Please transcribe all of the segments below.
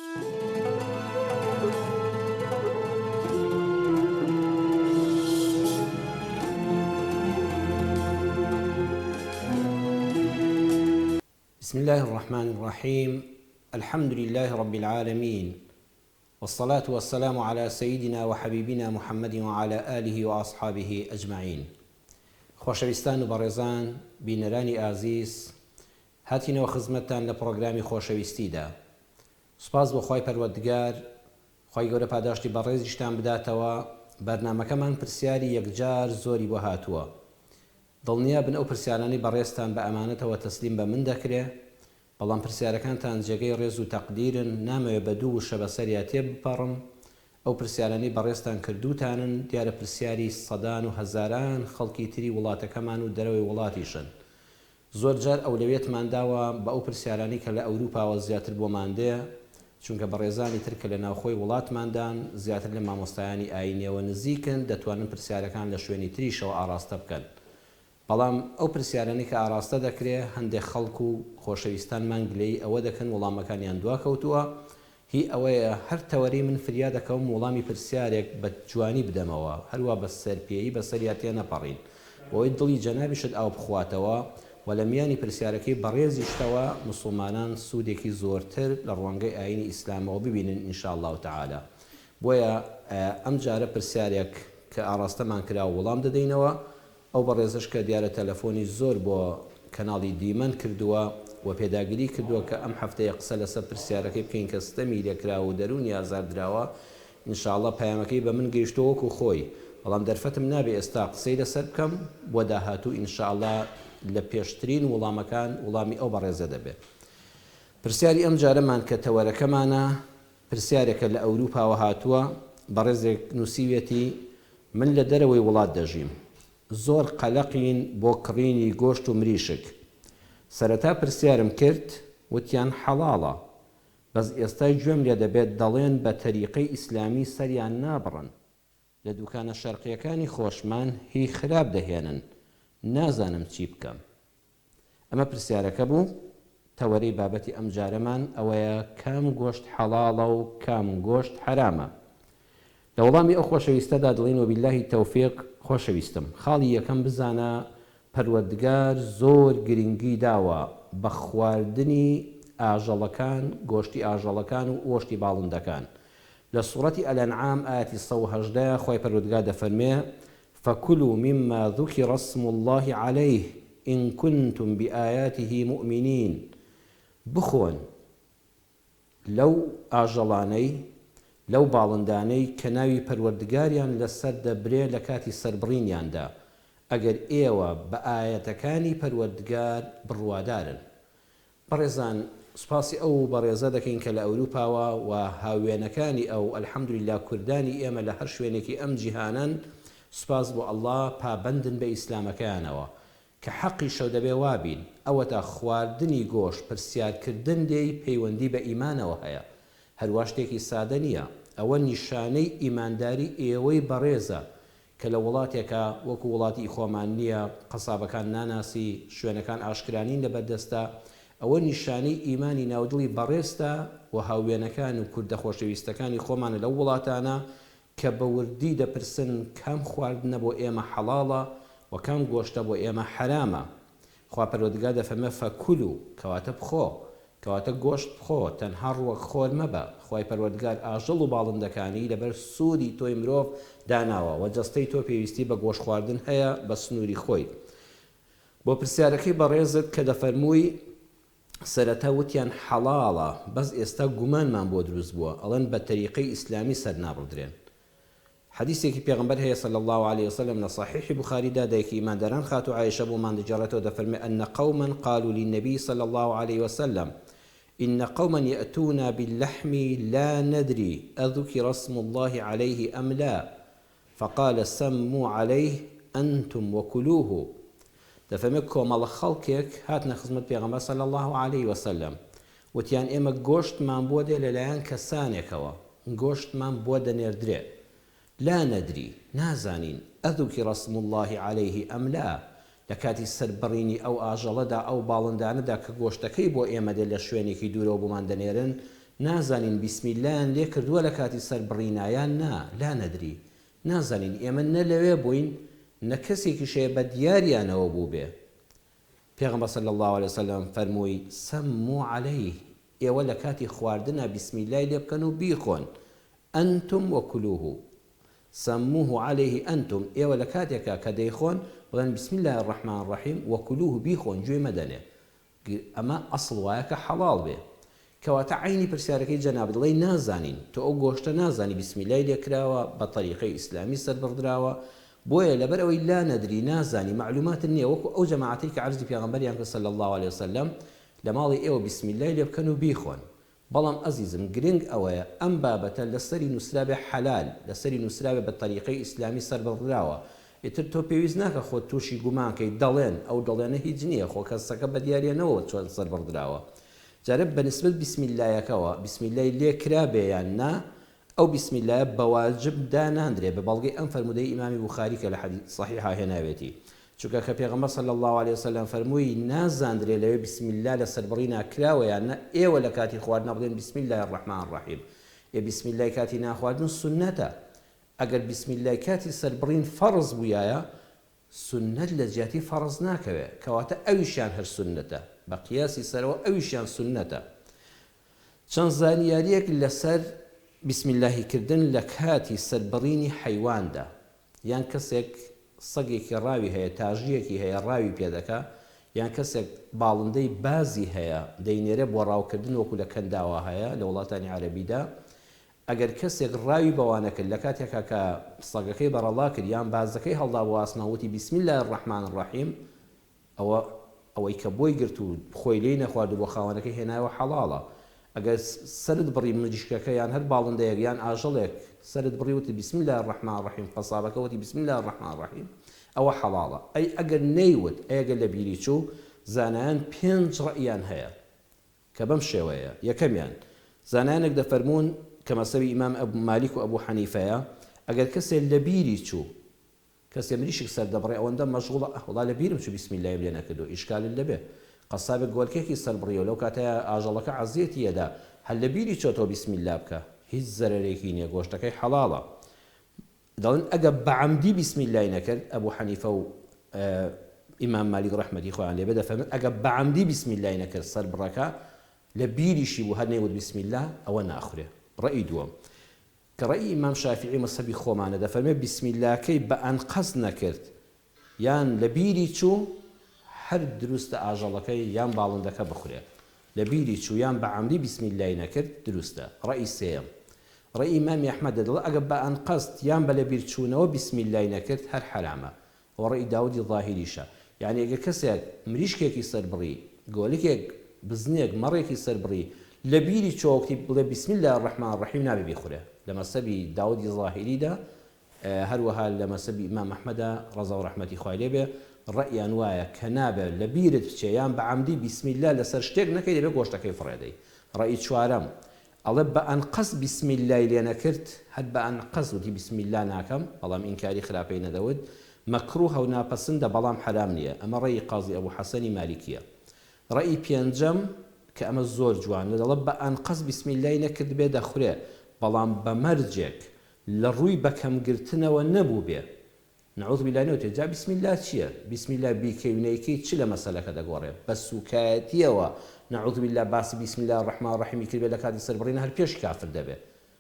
بسم الله الرحمن الرحيم. الحمد لله رب العالمين، والصلاة والسلام على سيدنا وحبيبنا محمد وعلى آله وأصحابه أجمعين. خۆشەویستان و بەڕێزان، بینەرانی ئازیز، هاتینەوە خزمەتتان لە پرۆگرامی خۆشەویستیدا. سوپاس بۆ خۆی پەروەردگار، خۆی گەورە پاداشتی بەڕێزیشتان بداتەوە. بەرنامەکەمان پرسیاری یەکجار زۆری بۆ هاتووە. دڵنیا بن ئەو پرسیارانی بەڕێزتان بە ئەمانەتەوە تەسلیم بە من دەکرێ، بەڵام پرسیارەکانتان جێگەی ڕێز و تەقدیرن، نامەوێت بە دوو وشە بەسەریا تێ بپەڕم. ئەو پرسیارانی بەڕێزتان کردوتانن، دیارە پرسیاری سەدان و هەزاران خەڵکی تری وڵاتەکەمان و دەرەوەی وڵاتیشن. زۆر جار ئەولەوێتمان داوە بە ئەو پرسیارانی کە لە ئەوروپاوە زیاتر بۆمان دێ، چونکە بەڕێزانی تر کە لە ناوخۆی وڵاتماندان زیاتر لە مامۆستایانی ئاینیەوە نزیکن، دەتوانن پرسیارەکان لە شوێنی تریشەوە ئاراستە بکەن. بەڵام ئەو پرسیارانی کە ئاراستە دەکرێت، هەندێک خەڵک و خۆشەویستانمان گلەی ئەوە دەکەن وەڵامەکانیان دواکەوتووە. هی ئەوەیە هەر تەوەری من فریا دەکەم وەڵامی پرسیارێک بە جوانی بدەمەوە، هەروە بە سەرپێیی بەسەریا تێ نەپەڕین، بۆی دڵی جەنابیشت ئاو بخواتەوە و لە میانی پرسیارەکەی بەڕێزیشتەوە موسڵمانان سوودێکی زۆرتر لە ڕوانگەی ئاینی ئیسلامەوە ببینن ئینشاءالله تعالی. بۆیە ئەم جارە پرسیارێک کە ئاراستەمان کرا و وەڵام دەدەینەوە. ئەو بەڕێزش کە دیارە تەلەفۆنی زۆر بۆ کەناڵی دیمەن کردووە و پێداگیری کردووە کە ئەم هەفتەیە قسە لەسەر پرسیارەکەی بکەین کە ستەمی لێکراوە و دەرونی ئازاردراوە. ئینشاءالله پەیامەکەی بە من گەیشتەوە وەکو خۆی، بەڵام دەرفەتم نابێ ئێستا قسەی لەسەر بکەم، بۆ داهاتوو ئینشاءالله لە پێشترین وەڵامەکان وەڵامی ئەو بەڕێزە دەبێت. پرسیاری ئەم جارەمان کە تەوەرەکەمانە، پرسیارێکە لە ئەوروپاوە هاتووە. بەڕێزێک نووسیوێتی: من لە دەرەوەی وڵات دەژیم، زۆر قەلەقین بۆ کڕینی گۆشت و مریشک. سەرەتا پرسیارم کرد، وتیان حەڵاڵە، بەس ئێستای گوێم لێ دەبێت دەڵێن بە تەریقەی ئیسلامی سەریان نابڕن. لە دوکانە شەرقیەکانی خۆشمان هی خراپ دەهێنن، نازانم چی بکەم. ئەمە پرسیارەکە بوو. تەوەرەی بابەتی ئەم جارەمان ئەوەیە کام گۆشت حەڵاڵە و کام گۆشت حرامە. لە وەڵامی ئەو خۆشەویستەدا دڵین وبیللهی تەوفیق. خۆشەویستم، خاڵی یەکەم بزانە پەروەردگار زۆر گرنگی داوە بە خواردنی ئاژەڵەکان، گۆشتی ئاژەڵەکان و ئۆشتی باڵندەکان. لە سوورەتی ئەلەنعام ئاەتی 118 خۆی پەروەردگار دەفەرمێ: فەکولوا مما ذوکر اسم الله عليه إن كنتم بآياته مؤمنين. بخۆن لەو ئاژەڵانەی، لەو باڵندانەی کە ناوی پەروەردگاریان لەسەر دەبرێ لە کاتی سەربڕینیاندا، ئەگەر ئێوە بە ئاەتەکانی پەروەردگار بڕوادارن. بەڕێزان، سوپاسی ئەو بەڕێزە دەکەین کە لە ئەوروپاوە و هاوێنەکانی ئەو ئەلحەمدولله کوردانی ئێمە لە هەر شوێنێکی ئەم جیهانن، سوپاس بۆ ئەڵڵا پابەندن بە ئیسلامەکەیانەوە کە حەقی شەو دەبێ وابین. ئەوە تا خواردنی گۆشت پرسیارکردن لێی پەیوەندی بە ئیمانەوە هەیە، هەروە شتێکی سادە نییە. ئەوە نیشانەی ئیمانداری ئێوەی بەڕێزە کە لە وڵاتێکە وەکو وڵاتی خۆمان نییە، قەسابەکان ناناسی، شوێنەکان ئاشکرانین لە بەردەستە. ئەوە نیشانەی ئیمانی ناودڵی بەڕێستە و هاوێنەکان و کوردە خۆشەویستەکانی خۆمانە لەو وڵاتانە کە بە وردی دەپرسن کام خواردنە بۆ ئێمە حەڵاڵە و کام گۆشتە بۆ ئێمە حرامە. خوا پەروەردگار دەفەرمێ فەکولوا، کەواتە بخۆ، کەواتە گۆشت بخۆ، تەنها ڕووەک خۆر مەبە. خوای پەروەردگار ئاژەڵ و باڵندەکانی لەبەر سوودی تۆی مرۆڤ داناوە و جەستەی تۆ پێویستی بە گۆشت خواردن هەیە بە سنووری خۆی. بۆ پرسیارەکەی بەڕێزت کە دەفەرمووی سەرەتا وتیان حەڵاڵە، بەس ئێستا گومانمان بۆ دروست بووە، ئەڵێن بە تەریقەی ئیسلامی سەر نابڕدرێن. حدیثێکی پێغەمبەر هەیە صلی الله عليه وسلم لە صحیحی بوخاریدا، دایکی ئیمانداران خاتو عایشە بۆمان دەجێڕێتەوە، دەفەرمێ أن قوما قالوا للنبي صلى الله عليه وسلم إن قوما يأتون باللحم لا ندري أذكر اسم الله عليه أم لا فقال سموا عليه أنتم وكلوه. دەفەرمێ کۆمەڵە خەڵکێک هاتنە خزمەت پێغەمبەر صلی الله عليه وسلم، وتیان ئێمە گۆشتمان بۆ دێ لەلایەن کەسانێکەوە، گۆشتمان بۆ دەنێردرێ، لا ندري، نازانین، ئەذکر اسم الله عليه أم لا، لە کاتی سەربڕینی ئەو ئاژەڵەدا ئەو باڵندانەدا کە گۆشتەکەی بۆ ئێمە دێ لە شوێنێکی دوورەوە بۆمان دەنێرن، نازانین بیسمیللایان لێ کردووە لە کاتی سەربڕینایان لا نەدری نازانین ئێمە نە لەوێ بووین نە کەسێکی شەیە بە دیاریانەوە بوو بێ. پێغەمبەر صلی الله علیه وسلم فەرمووی سەموا عەلەیه ئێوە لە کاتی خواردنە بیسمیللای لێ بکەن و بیخۆن ئەنتم وەکولوه سموه عەلەیه ئەنتم ئێوە لە کاتێکە کە دەیخۆن بڵێن بسم الله الرحمن الرحیم وەکولوه بیخۆن گوێ مەدەنێ. ئەمە ئەسڵ وایە کە حەڵاڵ بێ کەواتە عینی پرسیارەکەی جەنابەت دڵی نازانین تۆ ئەو گۆشتە نازانی بیسمیللای لێکراوە بە طەریقەی ئیسلامی سەربڕدراوە بۆیە لەبەر ئەوەی لا نەدری نازانی معلومات نییە وەکو ئەو جەماعەتەی کە عەرزی پێغەمبەریان کرد صلی الله علیه وسلم لە ماڵی ئێوە بیسمیللای لێ بکەن و بیخۆن. بەڵام ئەزیزم گرنگ ئەوەیە ئەم بابەتە لەسەری نووسرابێ حەلال لەسەری نووسرابێ بە طەریقەی ئیسلامی سەربڕدراوە. ئیتر تۆ پێویست ناکە خۆت تووشی گومانکەی دەڵێن ئەو دەڵێنە هیچ نییە خۆ کەسەکە بە دیارێنەوە چۆن سەربڕدراوە. جارە بەنسبەت بیسمیللایەکەوە بیسمیللای لێ کرابێ یان نا ئەو بیسمیللایە بەواجب داناندرێ بە بەڵگەی ئەم فەرمودەی ئیمامی بوخاری کە لە حەدیث صەحیحا هێناوێتی چونکە کە پێغەمبەر صلی الله علیه وسلم فەرمووی نازاندرێ لەوێ بیسمیللا لە سەربڕینا کراوە یان نا ئێوە لە کاتی خواردنە بڵێن بسم الله الرحمن الرحیم. بسمیللای کاتی ناخواردن سنەتە. ئەگەر بیسمیللای کاتی سەربڕین فەرز بوویایە سنەت لە جیاتی فەرز ناکەوێ کەواتە ئەویشیان هەر سنەتە بە قیاسی سەرەوە ئەویشیان سنەتە. چەند زانیاریەک لەسەر بیسمیللاهی کردن لە کاتی سەربڕینی حەیواندا یان کەسێک سەگێکی ڕاوی هەیە تاژیەکی هەیە ڕاوی پێدەکا یان کەسێک باڵندەی بازی هەیە دەینێرە بۆ ڕاوکردن وەکو لە کەنداوە هەیە لە وڵاتانی عەرەبیدا ئەگەر کەسێک ڕاوی بەوانە کرد لە کاتێکا کە سەگەکەی بەڕەڵا کرد یان بازەکەی هەڵدا بۆ ئاسماوتی بسم الله الرحمن الرحیم ئەوەی کە بۆی گرت و خۆی لێی نەخوارد و بۆ خاوەنەکەی هێنایەوە حەڵاڵە. ئەگەر سرت بڕی مریشکەکە یان هەر باڵندەیەک یان ئاژەڵێک سرت بڕی وتی بسم الله الرحمن الرحیم قەسابەکە وتی بسم الله الرحمن الرحیم ئەوە حەڵاڵە. ئەی ئەگەر نەیوت ئەگەر لە بیری چوو زانایان 5 ڕەئیان هەیە کە بەم شێوەیە. یەکەمیان زانایانێک دەفەرمون کە مەسەبی ئیمام مالیک و ئەبوو حەنیفەیە ئەگەر کەسێک لە بیری چوو کەسێ مریشک سەر دەبڕێ ئەوەندە مەشغوڵە وڵا لە بیرم چوو بسم الله لێ نەکردو ئیشکال لەبێ قەسابێک گۆلکێکی سەر بڕیەوە لەو کاتەیە ئاژەڵەکە عەزیەتی ئەدا هەر لە بیری چۆتەوە بسم الله بکە هیچ زەرەرێکی نییە گۆشتەکەی حەڵاڵە. دەڵێن ئەگەر بەعەمدی بسم الله نەکرد ئەبوو حەنیفە و ئیمام مالیک ڕەحمەتی خۆیان لێ بێ دەفەرمێن ئەگەر بەعەمدی بسم الله نەکرد سەر بڕەکە لە بیریشی بوو هەر نەیوت بسم الله ئەوە ناخورێ. ڕەئی دووەم کە ڕەئی ئیمام شافعی مەسەبی خۆمانە دەفەرمێ بسم اللهکەی بە ئەنقەس نەکرد یان لە بیری چوو هەر دروستە ئاژەڵەکەی یان باڵندەکە بخورێ لە بیری چوو یان بە عەمدی بسم الله نەکرد دروستە. ڕەئی سێیەم ڕەئی ئیمامی ئەحمەد دەڵێ ئەگەر بە ئەنقەست یان بە لە بیر چوونەوە بسم الله نەکرد هەر حرامە. ئەوە ڕەئی داودی ظاهریشە. یعنی ئەگەر کەسێک مریشکێکی سەربڕی گۆلێکێک بزنێک مەڕێکی سەربڕی لە بیری چۆکتی بڵێ بسم الله الرحمن الرحیم نابێ بیخورێ. لە مەسەبی داودی ظاهریدا هەروەها لە مەسەبی ئیمام ئەحمەدا ڕەزا و ڕەحمەتی خوای لێ بێ ڕەئیان وایە کە نابێت لە بیرت بچێ یان بە عەمدی بسم الله لەسەر شتێک نەکەی دەبێت گۆشتەکەی فڕێدەی. ڕەئی چوارەم ئەڵێ بە ئەنقەس بسم الله لێ نەکرد هەر بە ئەنقەس وتی بسم الله ناکەم بەڵام ئینکاری خراپەی نەدەوت مەکروهە و ناپەسندە بەڵام حرام نییە. ئەمە ڕەئی قاضی ئەبوو حەسەنی مالیکیە. ڕەئی پێنجەم کە ئەمە زۆر جوانە دەڵێ بە ئەنقەس بسم الله نەکرد بێ دەخورێ بەڵام بە مەرجێک لە ڕووی بەکەمگرتنەوە نەبوو بێ نعوذ بالله نەوتێ جا بسم الله چییە؟ بسم الله بیکەوینەیەکەی چ لە مەسەلەکە دەگۆڕێ بە سوکایەتیەوە نعوذ بالله باسی بسم الله الرحمن الرحیم کرد بێ لە کاتی سەربڕینە هەر پێش کافر دەبێ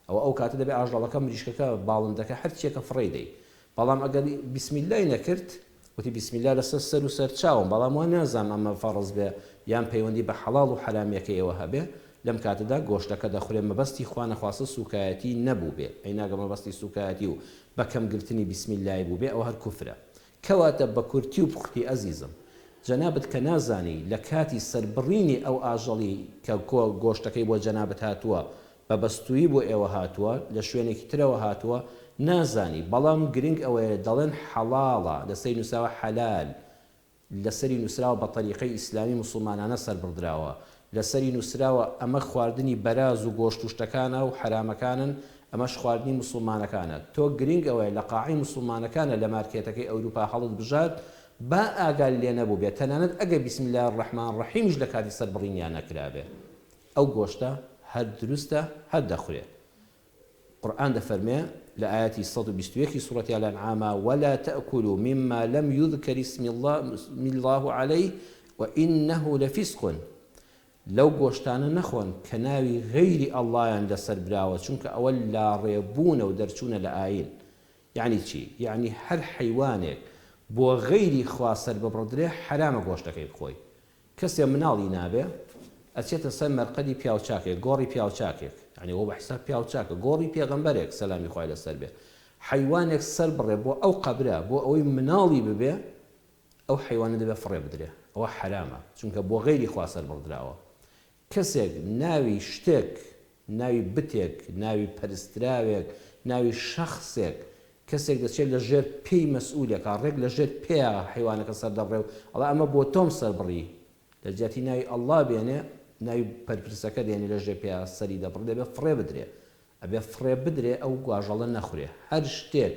ئەو کاتە دەبێ ئاژەڵەکە مریشکەکە باڵندەکە هەر چیەکە فڕێدەی. بەڵام ئەگەر بسم الله نەکرد وتی بسم الله لەسەر سەر و سەر چاوم بەڵام وان نازانم ئەمە فەرز بێ یان پەیوەندی بە حەڵاڵ و حەرامەکەی ئێوە هەبێ لەم کاتەدا گۆشتەکە دەخورێ مەبەستی خوا نەخواستە سوکایەتی نەبوو بێ. ئەی ناگە مەبەستی سوکایەتی و بەکەمگرتنی بسم الله بوو بێ ئەوە هەر کوفرە. کەواتە بە کورتی و پوختی ئەزیزم جەنابەت کە نازانی لە کاتی سەربڕینی ئەو ئاژەڵی کە گۆشتەکەی بۆ جەنابەت هاتووە بە بەستووی بۆ ئێوە هاتووە لە شوێنێکی ترەوە هاتووە نازانی بەڵام گرنگ ئەوەیە دەڵێن حەڵاڵە لەسەری نووسراوە حەلال لەسەری نووسراوە بە طەریقەی ئیسلامی موسڵمانانە سەربڕدراوە لەسەری نووسراوە ئەمە خواردنی بەراز و گۆشت و شتەکانە و حرامەکانن ئەمەش خواردنی موسڵمانەکانە. تۆ گرنگ ئەوەیە لە قاعی موسڵمانەکانە لە مارکێتەکەی ئەوروپا هەڵت بژات با ئاگال لێ نەبوو بێت تەنانەت ئەگە بسم الله الرحمن الرحیمش لە کاتی سەربڕینیان نەکرابێ ئەو گۆشتە هەر دروستە هەر دەخورێ. قورآن دەفەرمێ لە ئاەتی 121 سوورەتی الأنعام ولا تأكلوا مما لم يذكر اسم الله عليه وإنه لفسق لەو گۆشتانە نەخۆن کە ناوی غەیری ئەڵڵایان لەسەر براوە چونکە ئەوە لاڕێبوونە و دەرچوونە لە ئاین. یعنی چی؟ یعنی هەر حیوانێک بۆ غەیری خوا سەر ببڕدرێ حرامە گۆشتەکەی بخۆی. کەسێ مناڵی نابێ ئەچێتە سەر مەرقەدی پیاوچاکێک گۆڕی پیاوچاکێک، یعنی ئەوە بە حیساب پیاوچاکە گۆڕی پێغەمبەرێک سەلامی خوای لەسەر بێ، حیوانێک سەر بڕێ بۆ ئەو قەبرە بۆ ئەوەی مناڵی ببێ، ئەو حیوانە دەبێ فڕێ بدرێ، ئەوە حرامە چونکە بۆ غەیری خوا سەر بڕدراوە. کەسێک ناوی شتێک، ناوی بتێک، ناوی پەرستراوێک، ناوی شەخصێک، کەسێک دەچێت لە ژێر پێی مەسئولێکە ڕێک لە ژێر پێیە حیوانەکە سەر دەبڕێ و ئەڵێ ئەمە بۆ تۆم سەر بڕی، لە جیاتی ناوی ئەڵڵا بێنێ ناوی پەرپرسەکە دێنێ لە ژێر پێیە سەری دەبڕ دەبێ فڕێ بدرێ، ئەبێ فڕێ بدرێ ئەو گواژەڵە نەخورێ. هەر شتێک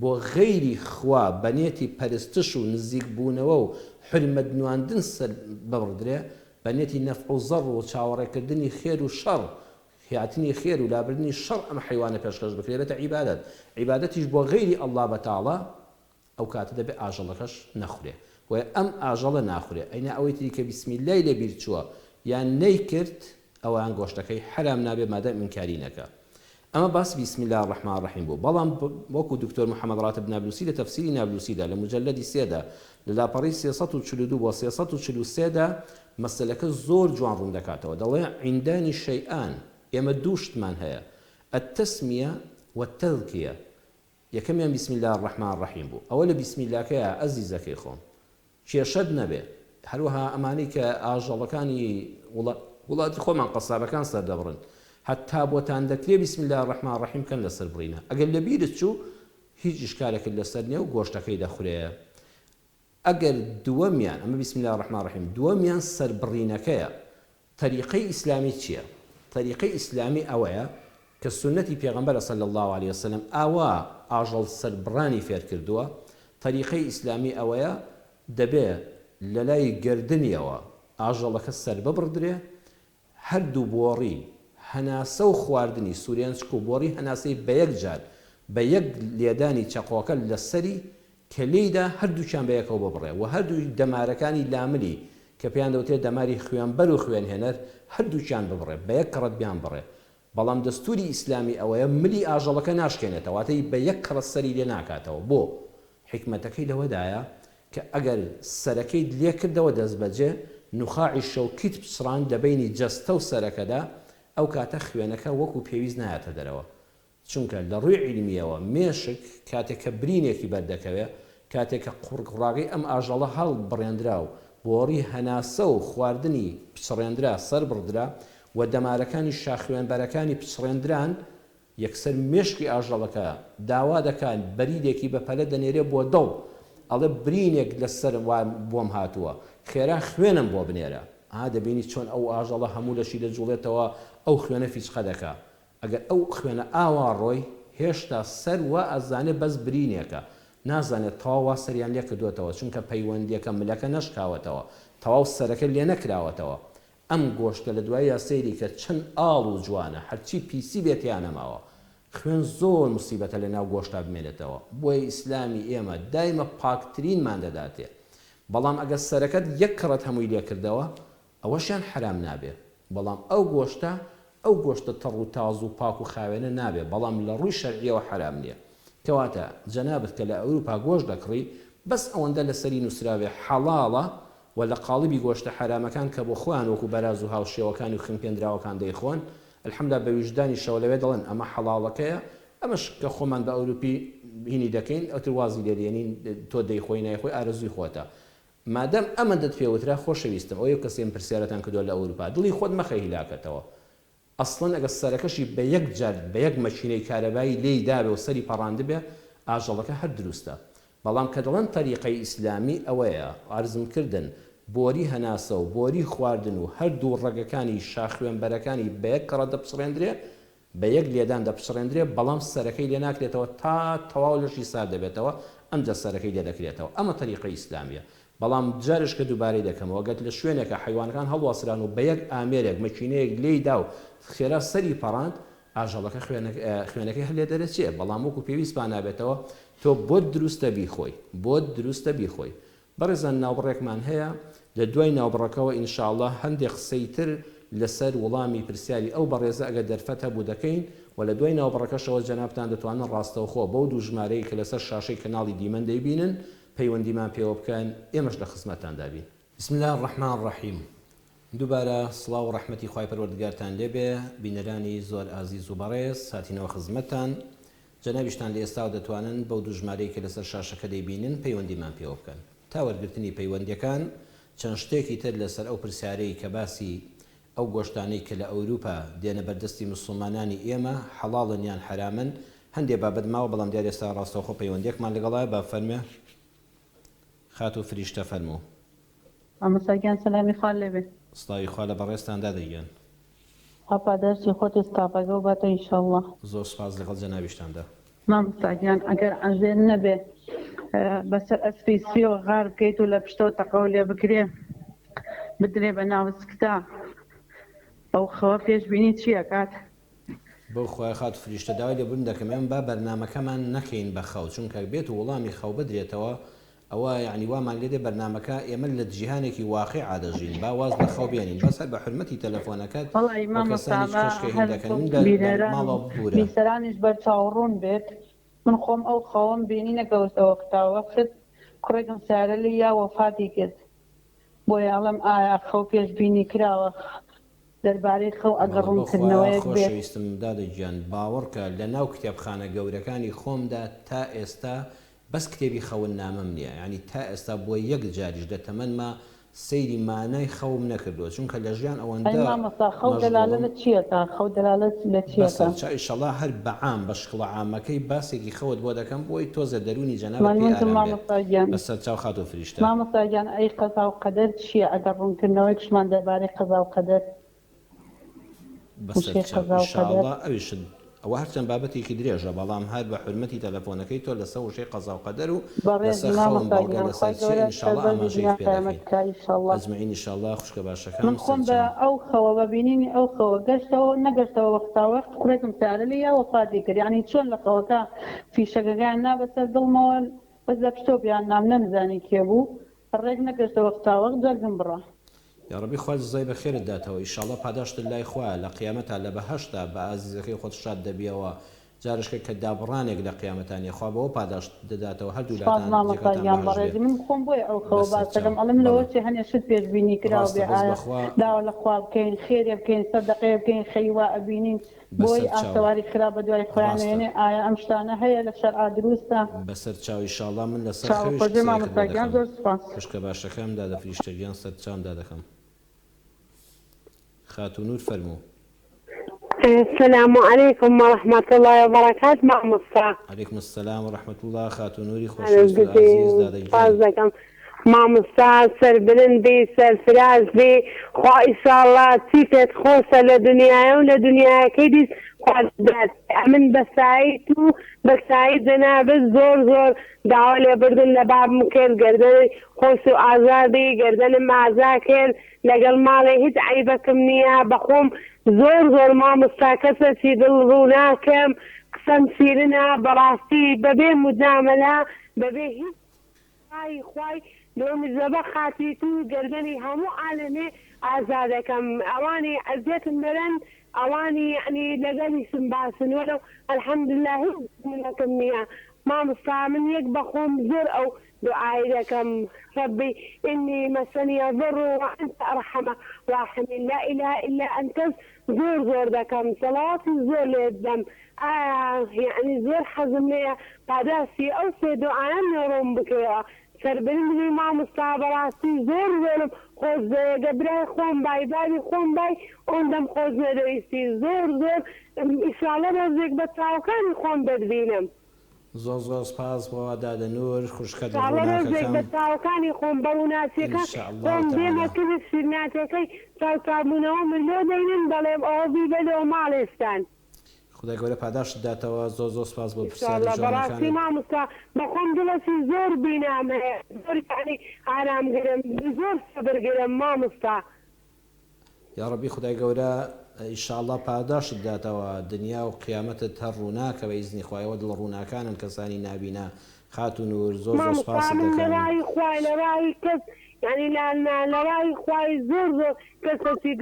بۆ غەیری خوا بەنێتی پەرستش و نزیک بوونەوە و حرمەت نواندن سەر ببڕدرێ، بەنێتی نەفع و زەڕ و چاوەڕێکردنی خێر و شەڕ، هاتنی خێر و لابردنی شەڕ ئەم حیوانە پێشکەش بکرێ بێتە عیبادەت، عیبادەتیش بۆ غەیری ئەڵڵا بەتاڵە، ئەو کاتە دەبێ ئاژەڵەکەش نەخورێ. وە ئەم ئاژەڵە ناخورێ، ئەینە ئەوەی تری کە بیسمیللای لەبیر چووە یان نەیکرد ئەوان گۆشتەکەی حرام نابێ مادام ئینکاری نەکە. ئەمە باس بسم الله الرحمن الرحیم بوو. بەڵام وەکو دکتۆر محەممەد ڕاتب نابلوسی لە تەفسیری نابلوسیدا لە مجەلەدی 3دا لە لاپەڕی 342 بۆ 343دا مەسەلەکە زۆر جوان ڕوون دەکاتەوە. دەڵێ عیندانی شەیئان، ئێمە دوو شتمان هەیە، التەسمیە والتەذکیە. یەکەمیان بسم الله الرحمن الرحیم بوو، ئەوە لە بسم اللهکەیە ئەزیزەکەی خۆم کێشەت نەبێ. هەروەها ئەمانەی کە ئاژەڵەکانی وڵاتی خۆمان قەسابەکان سەر دەبڕن حتا بۆتان دەکرێ بسم الله الرحمن الرحیم کەن لەسەر بڕینە، ئەگەر لە بیرت چوو هیچ ئیشکالێکت لەسەر نییە و گۆشتەکەی دەخورێ. ئەگەر دووەمیان ئەمە بسم الله الرحمن الرحیم دووەمیان سەر بڕینەکەیە، طریقەی ئیسلامی چییە؟ طریقەی ئیسلامی ئەوەیە کە سنەتی پێغەمبەر صلی الله عليه وسلم ئاوا ئاژەڵ سەربڕانی فێر کردووە. طریقەی ئیسلامی ئەوەیە دەبێ لە لای گردنیەوە ئاژەڵەکە سەر ببڕدرێ، هەردوو بۆڕی هەناسە و خواردنی سوورێنچک و بۆڕی هەناسەی بە یەک جار بە یەک لێدانی چەقۆکە لەسەری کەلەیدا هەردووچیان بە یەکەوە ببڕێ و هەردوو دەمارەکانی لاملی کە پێیان دەوتێت دەماری خوێنبەر و خوێنهێنەر هەردووچیان ببڕێ بە یەک کڕەت بیان بڕێ. بەڵام دەستوری ئیسلامی ئەوەیە ملی ئاژەڵەکە ناشکێنێتەوە، واتەی بە یەک کڕەت سەری لێ ناکاتەوە. بۆ حکمەتەکەی لەوەدایە کە ئەگەر سەرەکەی لێ کردەوە دەست بەجێ نوخاعی شەوکیت پچڕان دەبینی جەستە و سەرەکەدا، ئەو کاتە خوێنەکە وەکو پێویست نایەتە دەرەوە. چونکە لە ڕووی عیلمیەوە مێشک کاتێک کە برینێکی بەردەکەوێ، کاتێک کە قوڕقڕاقی ئەم ئاژەڵە هەڵ بڕێنرا و بۆڕی هەناسە و خواردنی پچڕێنرا سەر بڕدرا و دەمارەکانی شاخوێنبەرەکانی پچڕێنران، یەکسەر مێشکی ئاژەڵەکە داوا دەکات بەریدێکی بەپەلە دەنێرێ بۆ دڵ، ئەڵێ برینێک لەسەر بۆم هاتووە، خێرا خوێنم بۆ بنێرە. دەبینی چۆن ئەو ئاژەڵە هەموو لەشی دەجوڵێتەوە، ئەو خوێنە فیچقە دەکا. ئەگەر ئەو خوێنە ئاوا ڕۆی هێشتا سەر وا ئەزانێت بەس برینێکە، نازانێت تەواو سەریان لێ کردوێتەوە چونکە پەیوەندیەکە ملەکە نەشکاوەتەوە، تەواو سەرەکە لێ نەکراوەتەوە. ئەم گۆشتە لە دوای یاسەیری کە چەند ئاڵ و جوانە هەرچی پیسی بێتیان نەماوە، خوێن زۆر موسیبەتە لە ناو گۆشتا بمێنێتەوە. بۆی ئیسلامی ئێمە دایمە پاکترینمان دەداتێ. بەڵام ئەگەر سەرەکەت یەک کڕەت هەمووی لێ کردەوە ئەوەشیان حرام نابێ. بەڵام ئەو گۆشتە تەڕ و تاز و پاک و خاوێنە نابێ، بەڵام لە ڕووی شەرعیەوە حرام نییە. کەواتە جەنابەت کە لە ئەوروپا گۆشت دەکڕی بەس ئەوەندە لەسەری نووسراوێ حەڵاڵە و لە قاڵبی گۆشتە حرامەکان کە بۆ خۆیان وەکو بەراز و هاوشێوەکانی و خنپێنراوەکان دەیخۆن، الحەمدا بە ویژدانی شەو لەوێ دەڵێن ئەمە حەڵاڵەکەیە، ئەمەش کە خۆمان بە ئەوروپی هینی دەکەین ئەوتر وازی لێدێنین تۆ دەیخۆی نایخۆی ئارەزووی خۆتە. مادەم ئەمە دەت پێوترا خۆشەویستم ئەو کەسێن پرسیارەتان کردووە لە ئەوروپا، دڵی خۆت مەخەی هیلاکەتەوە. ئەسڵەن ئەگەر سەرەکەشی بە یەک جار بە یەک مەشینەی کارەبایی لێی دابێ و سەری پەڕاند بێ ئاژەڵەکە هەر دروستە. بەڵام کە دەڵێن طریقەی ئیسلامی ئەوەیە ئارزم کردن بۆری هەناسە و بۆری خواردن و هەردوو ڕێگەکانی شاخوێنبەرەکانی بە یەک کڕە دەپچڕێندرێ، بە یەک لێدان دەپچڕێندرێ، بەڵام سەرەکەی لێ ناکرێتەوە تا تەواو لەشی سار دەبێتەوە، ئەمجا سەرەکەی لێ دەکرێتەوە. ئەمە طریقەی ئیسلامیە. بەڵام جارش کە دووبارەی دەکەمەوە گەت لە شوێنێکە حیوانەکان هەڵواسران و بە یەک ئامێرێک مەکینەیەک لێی دا و خێرا سەری پەڕاند ئاژەڵەکە خوێنەکەی هەلێ دەرەچێت بەڵام وەکو پێویستمان نابێتەوە تۆ بۆ دروستە بیخۆی بەڕێزان ناوبڕێکمان هەیە لە دوای ناوبڕەکەەوە ئینشاءالله هەندێک قسەی تر لەسەر وەڵامی پرسیاری ئەو بەڕێزە ئەگە دەرفەت هەبوو دەکەین و لە دوای ناوبڕەکەشەوە جەنابتان دەتوانن ڕاستەوخۆ بەو دوو ژمارەی کە لەسەر شاشەی کەناڵی دیمەن دەیبینن پەیوەندیمان پێوە بکەن ئێمەش لە خزمەتتاندا بین. بسم الله الرحمن الرحیم. دووبارە سڵاو و ڕەحمەتی خوای پەروەردگارتان لێبێ بینەرانی زۆر ئازیز و بەڕێز هاتینەوە خزمەتتان جەنابیشتان لە ئێستا دەتوانن بەو دوو ژمارەی کە لەسەر شاشەکە دەیبینن پەیوەندیمان پێوە بکەن تا وەرگرتنی پەیوەندیەکان چەند شتێکی تر لەسەر ئەو پرسیارەی کە باسی ئەو گۆشتانەی کە لە ئەوروپا دێنە بەردەستی موسڵمانانی ئێمە حەڵاڵن یان حرامن هەندێک بابەت ماوە بەڵام دیارە ئێستا ڕاستەوخۆ پەیوەندیەکمان لەگەڵایە با فەرمێ خات و فریشتە فەرموو. ئەمەساگیان سەلامی خوال لێبێ سڵاوی خوا لە بەڕێستاندا دەیگەن هەپا دەرسی خۆت ئێستافەگە و باتە ئینشاءالله. زۆر سپاس لەگەڵ جەنابیشتاندا. مامۆستاگیان ئەگەر ئەژێن نەبێ بەسەر ئەسپی سوێوە غار بکەیت و لە پشتەوە تەقەو لێ بکرێ بدرێ بە ناو سکتا ئەو خەوە پێشبینی چییە کات؟ بەو خۆی خات و فریشتە داوای لێبوون دەکەم ئێمە با بەرنامەکەمان نەکەین بە خەو چونکە بێت و وەڵامی خەو بدرێتەوە ئەوە یعنی وامان لێدێ بەرنامەکە ئێمە لە جیهانێکی واقع عادەژین با واز بە خەو بێنین بەسەر بە حرمەتی تەلەفۆنەکەت بیسەرانیش بەرچاوڕوون بێت من خۆم ئەو خەوەم بینی نەگەوتەوە قتاوەقت کوڕێکم سارە لە یا وەفاتی کرد بۆی ئەڵم ئایا خەو پێشبینی کراوە دەربارەی خەو ئەگەڕوونکردنەوەیەک بێت. خۆشەویستم دادەگیان باوەڕکە لە ناو کتێبخانە گەورەکانی خۆمدا تا ئێستا بەس کتێبی خەون نامەم نییە ینی تا ئێستا بۆ یەک جاریش لە تەمەنما سەیری مانای خەوم نەکردووە چونکە لە ژیان ئەوەندە خەو دەلالە لە چییە تا خەو دەلالەت لە چییە ئیشەڵا هەر بەعام بە شکڵە عامەکەی باسێکی خەوت بۆ دەکەم بۆی تۆزە دەرونی جەناب بەسەر چاو خات و فریشتە. مامۆستاگیان ئەی قەزا و قەدەر چییە ئەگەر ڕوونکردنەوەی کشمان دەربارەی قەزا و قەدەر ئەویش ئەوە هەرچەند بابەتێکی درێژە بەڵام هەر بە حرمەتی تەلەفۆنەکەی تۆ لەسەر وشەی قەزا و قەدەر و ئەزمەعین ئینشاءالله خوشکە باشەکان من خۆم بە ئەو خەوە بەبینینی ئەو خەوە گەشتەوە نەگەشتەوە وەختاوەخت کوڕێکم سارە لە یا وەفاتی کرد یعنی چۆن لە خەوەکە فیشەکەگیان نا بەسەر دڵمەوە بەس لە پشتۆپیان نام نەمزانی کێ بوو ڕێک نەگەشتەوە وەختاوەخت جەرگم بڕە. یا ربی خوای زای بەخێرت داتەوە ئینشاءالله پاداشت لای خوایە لە قیامەتە لە بەهەشتا بە ئازیزەکەی خۆت شاد دەبیەوە جارشکە کە دابڕانێک لە قیامەتانی خوا بەوە پاداشت دەداتەوە هەردوو لاتان بەڕێزی من خۆم بۆی ئەو خەوە باسەکەم ئەڵم لەوە چێ هەنێ شت پێشبینی کراوە بێ داوە لە خوا بکەین خێرێ بکەین سەدەقێ بکەین خەیوا ئەبینین بۆی ئاسەواری خراپ بە دوای خۆیانێنێ ئایا ئەم شتانە هەیە لە شەرعا دروستە بەسەر چاو ئینشاءالله من لەسەر زۆر سپاس خوشکە باشەکەمدا دە فریشتەگیان سەر چاومدا دەکەم. خاتو نور فرمو. السلام عليكم ورحمة الله وبركاته مامۆستا. عليكم السلام ورحمة الله خاتو نوری خۆشەویست و عزیز دادەگیان. مامۆستا سەربرن بێ سەرفراز بێ خوا ئیشاڵڵا چی پێت خۆشە لە دنیایە و لە دنیاکەی دیت خوازدات ئەمن بەسایت و بەسایی جەنابەت زۆر زۆر داوا لێبردن لە بابم کرد گەردەنی خۆش و ئازادی گەردەنم ئازا کرد لەگەڵ ماڵێ هیچ عیبەکەم نییە بەخۆم زۆر زۆر مامۆستا کەسێکی دڵڕوو ناکەم قسەم شیرنە بەڕاستی بەبێ مجامەلا بەبێ هیچ خوای لۆمی زەبە خاتیت و گەردەنی هەموو عالەمێ ئازادەکەم ئەوانی ئەزیەتم بەرەن ئەوانی یعنی لەگەڵیشم باسن وەرە الحەمدلله هیچ منەکەم نییە مامۆستا من یەک بەخۆم زۆر ئەو دعای دەکەم ربي إني مسني الضر وأنت أرحم الراحمين لا إله إلا أنت زور زور دكم صلاتي زور للدم يعني زور حزم لي قداسي أو دعاء نروم بكرة سربني ما مستعبراتي زور زور خوز قبره خون باي باري خون باي عندم خوز ندريسي زور زور إن شاء الله رزق بتاوكان خون بدبينم زۆر زۆر سپاس بۆ دادە نور خوشکە بەتاوەکانی خۆم بەڕووناسیەکە خۆم دێمەکرد شیرناتەکەی چاوکاربوونەوە من لۆ دەینم دەڵێم ئەوەبی بەلەوە ماڵێستان خدای گەورە پاداشت داتەوە. زۆر سپاس بۆ پرسیاری بەڕاستی جوانەکانت. مامۆستا بەخۆم دڵەسی زۆر بینام هەیە، زۆر یعنی ئارامگرم، زۆر سەبرگرم مامۆستا. یا ڕەبی خدای گەورە ئینشاءڵڵا پاداشت داتەوە، دنیا و قیامەتت هەر ڕووناکە بە ئیزنی خوایەوە. دڵ ڕووناکانن کەسانی نابینا. خاتون و زۆر سپاس من دەکەم. لەڕای خوای لەڕای کەس یعنی لەڕای خوای زۆر کەسێکی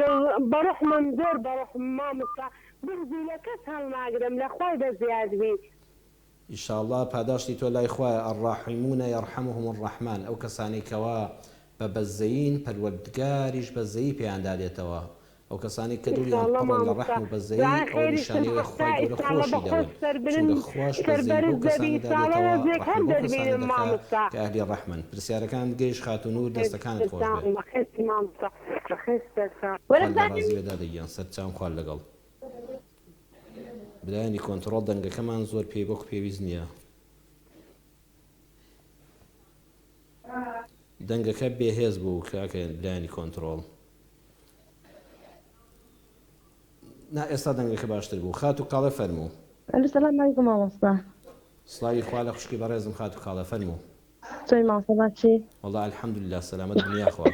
بەڕح من زۆر بەڕح مامۆستا بغزی لە کەس هەڵناگرم لە خوای بەزیادبی. ئینشاءڵڵا پاداشتی تۆ لای خوایە. ئەڕاحیمونە یەرحەمهم الرەحمان. ئەو کەسانی کەوا بە بەزەیین پەروەردگاریش بەزەیی پێیاندا دێتەوە. ئەو کەسانی کە دووریان پڕن لە ڕەحم و بەزەیی ئەو نیشانەی خوای گەورە خۆشی دەوێت. چونکە خوش بەزەیی بۆ کەسانی دەدێتەوە ڕەحم بۆ کەسانی دەکات کە ئەهلی ڕەحمن. پرسیارەکان گەیشت خاتون و دەستەکانت خۆش بێت. بەڕازی بێدا دەگیان سەرچاوم خوارد لەگەڵ. برایانی کۆنتڕۆڵ دەنگەکەمان زۆر پێی پێویست نییە. دەنگەکە بێهێز بوو کاکە برایانی کۆنتڕۆڵ. نا ئێستا دەنگەکە باشتر بوو. خات و کاڵە فەرموو. السلام علیکم مامۆستا. سڵاوی خوا لە خوشکی بەڕێزم. خات و کاڵە فەرموو. چۆی مامۆستا چی؟ وەڵڵا الحەمدوللا سەلامەت دنیا خوا.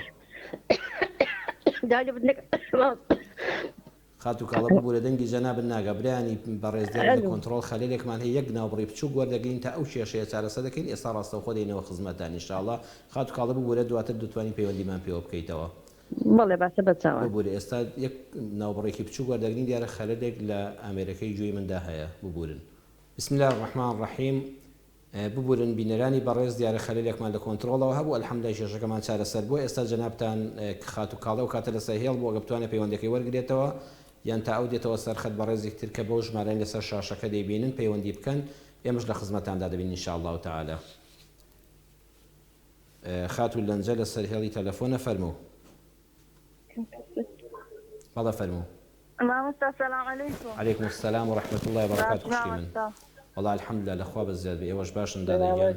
خات و کاڵە بوو لە دەنگی جەنابن ناگە. برایانی بەڕێزدار لە کۆنتڕۆڵ خەلێلێکمان هەیە یەک ناوبڕی بچووک وەردەگرین تا ئەو کێشەیە چارەسەر دەکەین. ئێستا ڕاستەوخۆ دێنەوە خزمەتتان ئینشاءڵڵا. خات و کاڵە بوو لە دواتر دەتوانین پەیوەندیمان پێوە بکەیتەوە. بەڵێ باشە بچەوە. ببوورە ئێستا یەک ناوبڕێکی بچووک وەردەگرین دیارە خەلەلێک لە ئامێرەکەی گوێی مندا هەیە. ببورن. بسم الله الرحمن الرحیم. ببورن بینەرانی بەڕێز دیارە خەلەلێکمان لە کۆنتڕۆڵەوە هەبوو. ئەلحەمدولای کێشەکەمان چارەسەر بووە. ئێستا جەنابتان خات و کاڵە و کاتە لەسەر هێڵ بووە ئەگە بتوانێت پەیوەندەکەی وەرگێتەوە یان تا ئەو دێتەوە سەرخەت بەڕێزێک تر کە بەو ژمارەی لەسەر شاشەکە دەیبینن پەیوەندی بکەن. ئێمەش لە خزمەتاندا دەبین ئینشاءالله تعالى. خات و لەنجە لەسەر هێڵی تەلەفۆنە فەرموو. بەڵێ فەرموو. مامۆستا سەلام عەلەیکم. عەلەیکم السەلام و ڕەحمەت الله و بەرەکات. خوشکی من. والله الحەمدوللا لەخوا بەزیاد بێ. ئێوەش باشن دادەگەن.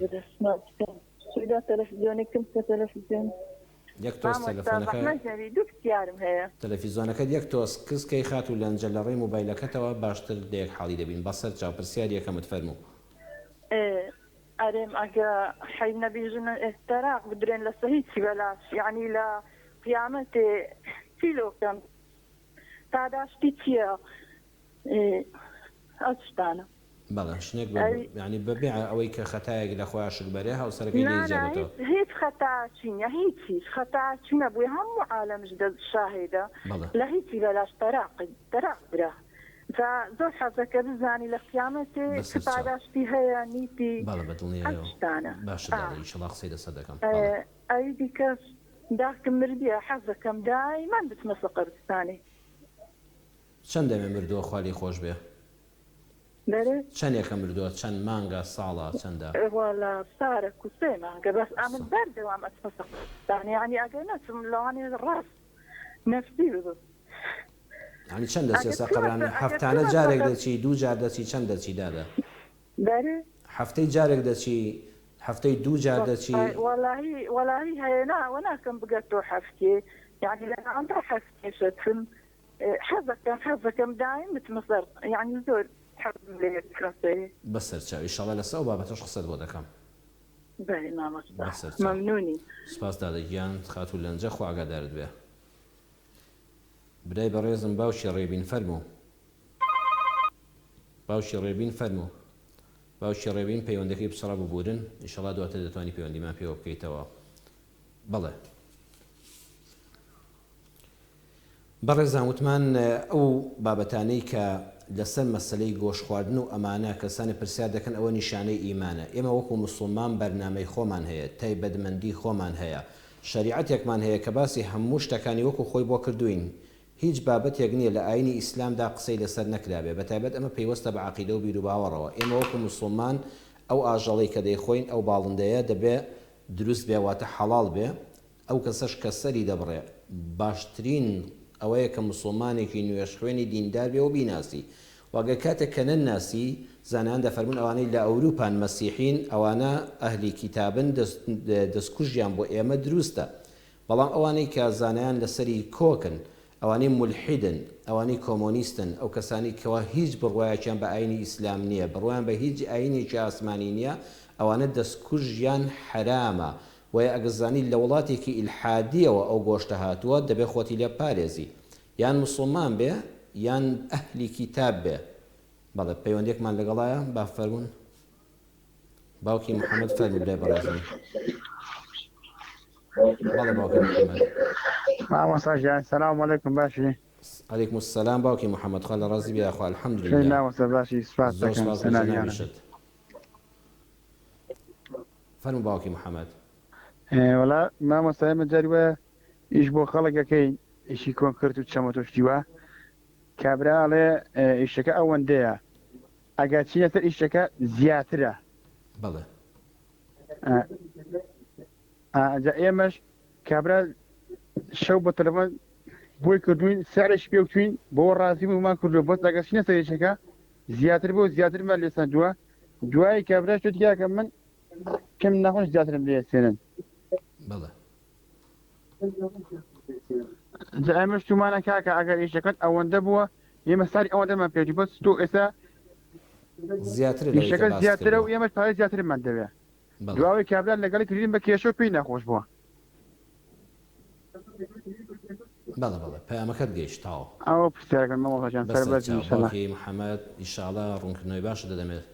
تەلەڤیزیۆنێکم کە تەلەڤیزیۆن یەک تۆس تەلەفۆنەکە دوو پرسیارم هەیە. تەلەڤیزۆنەکەت یەک تۆس کەسکەی خات و لەنجە لە ڕێی موبایلەکەتەوە باشتر لە یەک حاڵی دەبین. بەسەر چاو پرسیاری یەکەمت فەرموو. ئەرێم ئەگە حەی نەبیژن ئێستەراق بدرێن لەسەر هیچی بەلاش یعنی لە قیامەتێ چیلۆکەم پاداشتی چییە ئەو شتانە؟ بەڵێ شنێک ینی بەبێ ئەوەی کە خەتایەک لە خۆیان شکبەرێ هاوسەرەکەی لێجێبێتەوە. هیچ خەتاچی نیە، هیچیش خەتاچی نەبووی. هەموو عالەمش شاهێدە لە هیچی بەلاش تەراق برا. زۆر حەزەکە بزانی لە قیامەتێ چ پاداشتی هەیە نیتی ئەم شتانە. باشە ئینشەڵڵا قسەی لەسەر دەکەم. ئەوی دیکە داکم مردیە حەزەکەم دایمان بچمە سەقەرستانی. چەند دەمێ مردووە خوا لێی خۆش بێ؟ چەندێکە مردووە؟ چەند مانگە ساڵە چەندە؟ وەڵا سارە کوسێ مانگە بەس ئەمن بەردەوام ئەچمە سەقەرستانی یعنی ئەگەر نەچم لەوانێ ڕاست نەفسی ببم. ینی چەند دەچێ سەقەبران؟ هەفتانە جارێک دەچی، دوو جار دەچی، چەند دەچی دادا؟ هەفتەی جارێک دەچی، هەفتەی دوو جار دەچی؟ وەڵاهی هەیە ناوە ناکەم بگەت تۆ هەفتێ یعنی لە ئەمڕۆ هەفتێشەچم حەزەکەم دایم بتمەسەر یعنی زۆر حەزم لێ بکڕسێ. بەسەر چاو ئینشەڵڵا لەسەر ئەو بابەتەش قسەت بۆ دەکەم. بەڵێ مامۆستا مەمنونی. سوپاس دادەگیان خات و لەنجە خوا ئاگادارت بێ. برای بەڕێزم باوشی ڕێبین فەرموو. باوشی ڕێبین فەرموو. باوشی ڕێبین پەیوەندەکەی بچڕە ببورن ئینشەڵڵا دواتر دەتوانی پەیوەندیمان پێوە بکەیتەوە. بەڵێ بەڕێزان وتمان ئەو بابەتانەی کە لەسەر مەسەلەی گۆشت خواردن و ئەمانە کەسانی پرسیار دەکەن ئەوە نیشانەی ئیمانە. ئێمە وەکو موسڵمان بەرنامەی خۆمان هەیە، تایبەتمەندی خۆمان هەیە، شەریعەتێکمان هەیە کە باسی هەموو شتەکانی وەکو خۆی بۆ کردوین. هیچ بابەتێک نییە لە ئاینی ئیسلامدا قسەی لەسەر نەکرابێ. بەتایبەت ئەمە پەیوەستە بە عەقیدە و بیر و باوەڕەوە. ئێمە وەکو موسڵمان ئەو ئاژەڵەی کە دەیخۆین ئەو باڵندەیە دەبێ دروست بێ واتە حەڵاڵ بێ. ئەو کەسەش کە سەری دەبڕێ باشترین ئەوەیە کە مسلمانێکی نوێش خوێنی دیندار بێ و بیناسی. واگە کاتێک کە نەناسی زانایان دەفەرمون ئەوانەی لە ئەوروپان مەسیحین ئەوانە ئەهلی کیتابن دەستکوژیان بۆ ئێمە دروستە. بەڵام ئەوانەی کە زانایان لەسەری کۆکن ئەوانەی مولحیدن ئەوانەی کۆمۆنیستن ئەو کەسانی کەوا هیچ بڕوایەکیان بە ئاینی ئیسلام نییە بڕوایان بە هیچ ئاینێکی ئاسمانی نییە ئەوانە دەستکوژیان حرامە وە ئەگەزانی لە وڵاتێکی ئیلحادیەوە ئەو گۆشتە هاتووە دەبێ خۆتی لێ پارێزی یان موسڵمان بێ یان ئەهلی کیتاب بێ بەڵێ پەیوەندێکمان لەگەڵایە با فەرمون باوکی محەممەد فەرمی بڵێ بەڕێزم بەڵێ باوکی محەممەد مامۆستاژیان سەلام عەلەیکم باشی عەلەیکم السەلام باوکی محەممەد خوا لە ڕازی بێ خوا الحەمدولله ناوەسە باشی سپاس دەکەم سەناریانە فەرمو باوکی محەممەد وەڵا مامۆستای من جاری وایە ئیش بۆ خەڵکەکەی ئیشی کۆن کرد و چەمە تۆشتیوە کابراڵێ ئیشەکە ئەوەندەیە ئەگەر چینەتر ئیشەکە زیاترە بەڵێ ئێمەش کابرا شەو بە تەلەفۆن بۆی کردوین سعرش پێ بچوین بۆ ڕازی بوومان کردو بۆ ئەگەر چینە سەرێشەکە زیاتر بۆ زیاترمان لێسەندووە دوای کابرا شتیاکە من کەم ناخۆش زیاترم لێسێنن بەڵێ ئەمەش تومانە کاکە ئەگەر ئیشەکەت ئەوەندە بووە ئێمە ساری ئەوەندەمان پێی بۆ تۆ ئێستا ئیشەکە زیاترە و ئێمەش پارەی زیاترمان دەوێت دواوی کابرا لەگەڵی کردین بە کێشە و پێی نەخۆش بووە بەڵێ بەڵێ پەیامەکەت گەیشتاوە ئەوە پرسیارەکەن مامۆستاژیان سەربەرزی باوکی محەممەد ئیشاڵا ڕوونکردنەوەی باشە دەدەمێت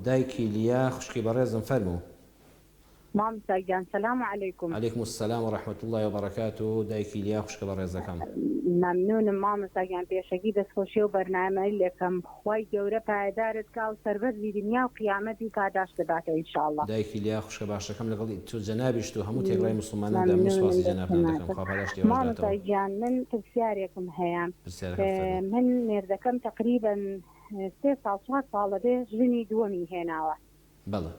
دایکی لیا خوشکی بەڕێزم فەرموو مامۆستاژیان سەلام عەلەیکم عەلەیکم السەلام وەڕەحمەتوڵڵی وبەڕەکاتوه دایکی لیا خوشکە بەڕێزەکەم مەمنونم مامۆستاژیان پێشەکی دەستخۆشی و بەرنامەی لێکەم خوای گەورە پایدارت کا و سەربەرزی دنیا و قیامەتی پاداش دەداتە ئینشاءڵڵا دایکی لیا خوشکە باشەکەم لەگەڵی تۆ جەنابیش و هەموو تێگڕای موسڵمانان دەمن سواسی جەنابتان دەکەم خوا پاداش دێوە مامۆستاژیان من پرسیارێکم هەیە من مێردەکەم تقریباً 3 ساڵ 4 ساڵە بێ ژنی دووەمی هێناوە بەڵێ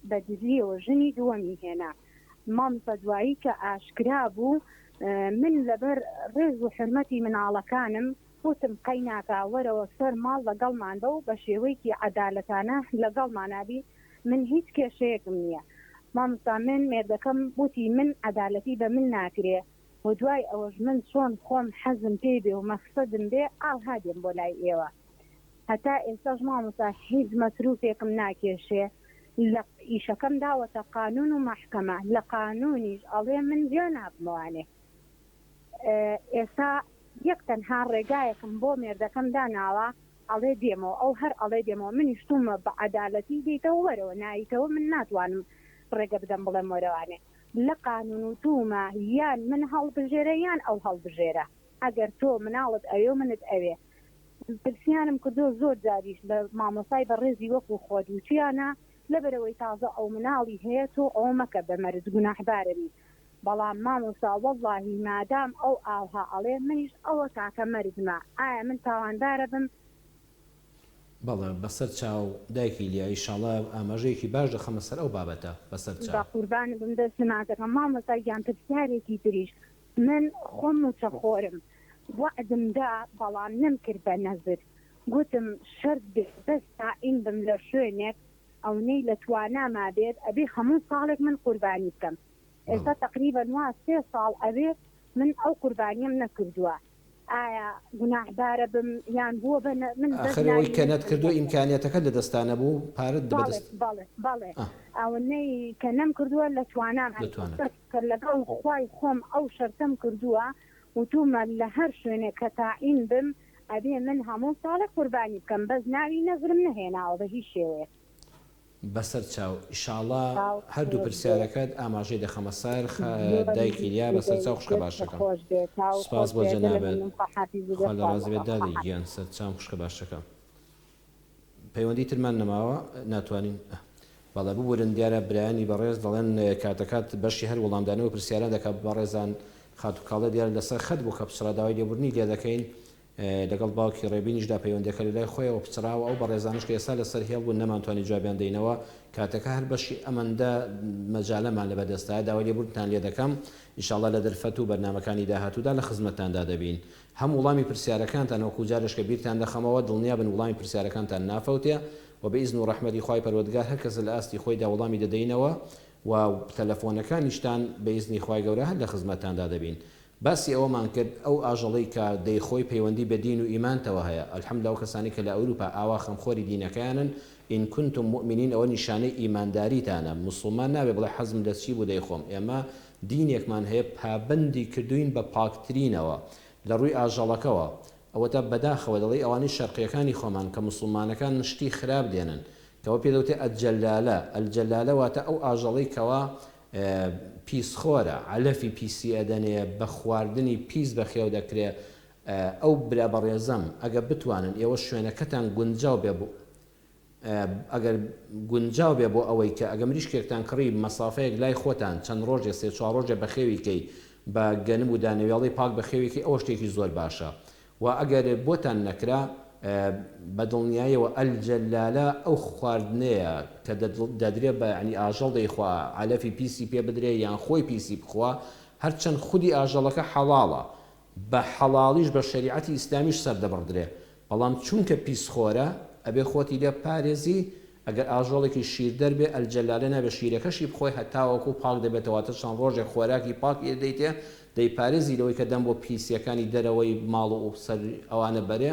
بە دزیەوە ژنی دووەمی هێنا مامۆستا دوایی کە ئاشکرا بوو من لەبەر ڕێز و حرمەتی مناڵەکانم وتم قەیناکە وەرەوە سەر ماڵ لەگەڵمان بە و بە شێوەیەکی عەدالەتانە لەگەڵمانابی من هیچ کێشەیەکم نییە مامۆستا من مێردەکەم وتی من عەدالەتی بە من ناکرێ و دوای ئەوەش من چۆن خۆم حەزم پێ بێ و مەقسەدم بێ ئاڵها دێم بۆ لای ئێوە هەتا ئێستاش مامۆستا هیچ مەسروفێکم ناکێشێ لە ئیشەکەم داوەتە قانون و مەحکەمە لە قانونیش ئەڵێ من جێ نابمەوانێ ئێستا یەک تەنها ڕێگایەکم بۆ مێردەکەم داناوە ئەڵێ دێمەوە ئەو هەر ئەڵێ دێمەوە منیش تومە بە عەدالەتی دیتەوە وەرەوە نایتەوە من ناتوانم ڕێگە بدەم بڵێم وەرەوانێ لە قانون و تومە یان من هەڵبژێرە یان ئەو هەڵبژێرە ئەگەر تۆ مناڵت ئەوێ منت ئەوێ پرسیانم کردو زۆر جاریش لە مامۆسای بەڕێزی وەکو خۆت وچیانە لەبەرەوەی تازە ئەو مناڵی هەیە تۆ ئەو مەکە بە مەرج گوناحبارەبی بەڵام مامۆستا وەڵڵاهی مادام ئەو ئاوها ئەڵێ منیش ئەوە تاکە مەرجمە ئایا من تاوانبارە بم بەڵێ بەسەر چاو دایکی لیا ئیشاڵڵا ئاماژەیەکی باش دەخەمە سەر ئەو بابەتە بەسەر چاو بە قوربان بم دەستناکەکەم مامۆستا گیان پرسیارێکی تریش من خۆم وچەخۆرم وعدمدا بەڵام نەمکرد بە نەزر گوتم شەرت بێ بەس تائین بم لە شوێنێک ئەوەی لە تواناما بێت ئەبێ هەموو ساڵێک من قوربانی بکەم ئێستا تقریبا وا 3 ساڵ ئەوێت من ئەو قوربانیم نەکردووە ئایا گوناحبارە بم یان بووە من ئەخرەوەی کە نەتکردو ئیمکانیەتەکە لە دەستانە بوو پارەت دەبەست بەڵێ ئەوەی کە نەم کردووە لە توانام کە لەگەڵ خوای خۆم ئەو شەرتم کردووە وتومە لە هەر شوێنێک کە تائین بم ئەبێ من هەموو ساڵێک قوربانی بکەم بەس ناوی نەزرم نەهێناوە بە هیچ شێوەیە بەسەر چاو ئیشاڵڵا هەردوو پرسیارەکەت ئاماژەی دەخەمە سەر دایکی لیا بەسەر چاو خوشکە باشەکەم سپاس بۆ جەنابێت خوا لە ڕازی بێت دادی گیان سەر چاو خوشکە باشەکە پەیوەندی ترمان نەماوە ناتوانین بەڵێ ببورن دیارە برایانی بەڕێز دەڵێن کاتەکات بەشی هەر وەڵامدانەوە پرسیاران دەکات بەڕێزان خاتوکاڵە دیار لەسەر خەت بوو کە پچڕا داوای لێبوورنی لێ دەکەین لەگەڵ باوکی ڕێبینیشدا پەیوەندەکە لە لای خۆیەوە پچراوە ئەو بەڕێزانش کە ئێستا لەسەر هێڵ بوون نەمانتوانی جوابیان دەینەوە کاتەکە هەر بەشی ئەمەندە مەجالەمان لە بەدەستایە داوای لێبوورتان لێ دەکەم ئینشاڵڵا لە دەرفەت و بەرنامەکانی داهاتوودا لە خزمەتتاندا دەبین هەم وڵامی پرسیارەکانتان وەکو جارش کە بیرتان دەخەمەوە دڵنیا بن وڵامی پرسیارەکانتان نافەوتێ و بە ئیزن و ڕەحمەتی خوای پەروەردگار هەر کەس لە ئاستی خۆیدا وڵامی دەدەینەوە و تەلەفۆنەکانیشتان بەئیزنی خوای گەورە هەر لە خزمەتتاندا دەبین. باسی ئەوەمان کرد ئەو ئاژەڵەی کە دەیخۆی پەیوەندی بە دین و ئیمانتەوە هەیە. ئەلحەمدوللا ئەو کەسانی کە لە ئەوروپا ئاوا خەمخۆری دینەکەیانن، ئین کنتم مؤمنین، ئەوە نیشانەی ئیمانداریتانە. موسڵمان نابێ بڵێ حەزم لە چی بوو دەیخۆم. ئێمە دینێکمان هەیە پابندی کردوین بە پاکترینەوە لە ڕووی ئاژەڵەکەەوە. ئەوەتە بەداخەوە دەڵێ ئەوانەی شەرقیەکانی خۆمان کە موسڵمانەکان نشتی خراپ دێنن، کەەوە پێدەوتێ ئەلجەلالە. ئەلجەلالە واتە ئەو ئاژەڵەی کەوا پیسخۆرە، علەفی پیسی ئەدەنێ، بە خواردنی پیس بەخێو دەکرێ. ئەو برا بەڕێزەم ئەگە بتوانن ئێوە شوێنەکەتان گونجاو بێ بوو، ئەگەر گونجاو بێ بۆ ئەوەی کە ئەگە مریشکێکتان کڕی مەسافەیەک لای خۆتان چەند ڕۆژێ 3-4 ڕۆژە بەخێویکەی بە گەنم و دانەوێڵی پاک بەخێویکی، ئەوە شتێکی زۆر باشە. و ئەگەر بۆتان نەکرا بە دڵنیایەوە ئەلجەلالە ئەو خواردنەیە کە دەدرێت بە ینی ئاژەڵ دەیخوا، علەفی پیسی پێ بدرێ یان خۆی پیسی بخوا، هەرچەند خودی ئاژەڵەکە حەڵاڵە، بە حەڵاڵیش بە شەریعەتی ئیسلامیش سەردەبڕدرێ. بەڵام چونکە پیسخۆرە ئەبێ خۆتی لێ پارێزی. ئەگەر ئاژەڵێکی شیر دەربێ ئەلجەلالە نابێ شیرەکەشی بخۆی هەتاوەکو پاک دەبێتەوەتە چەند ڕۆژێک خۆراکی پاک دەیتێ، دەیپارێزی لەوەی کە دەم بۆ پیسیەکانی دەرەوەی ماڵ و سەر ئەوانە بەرێ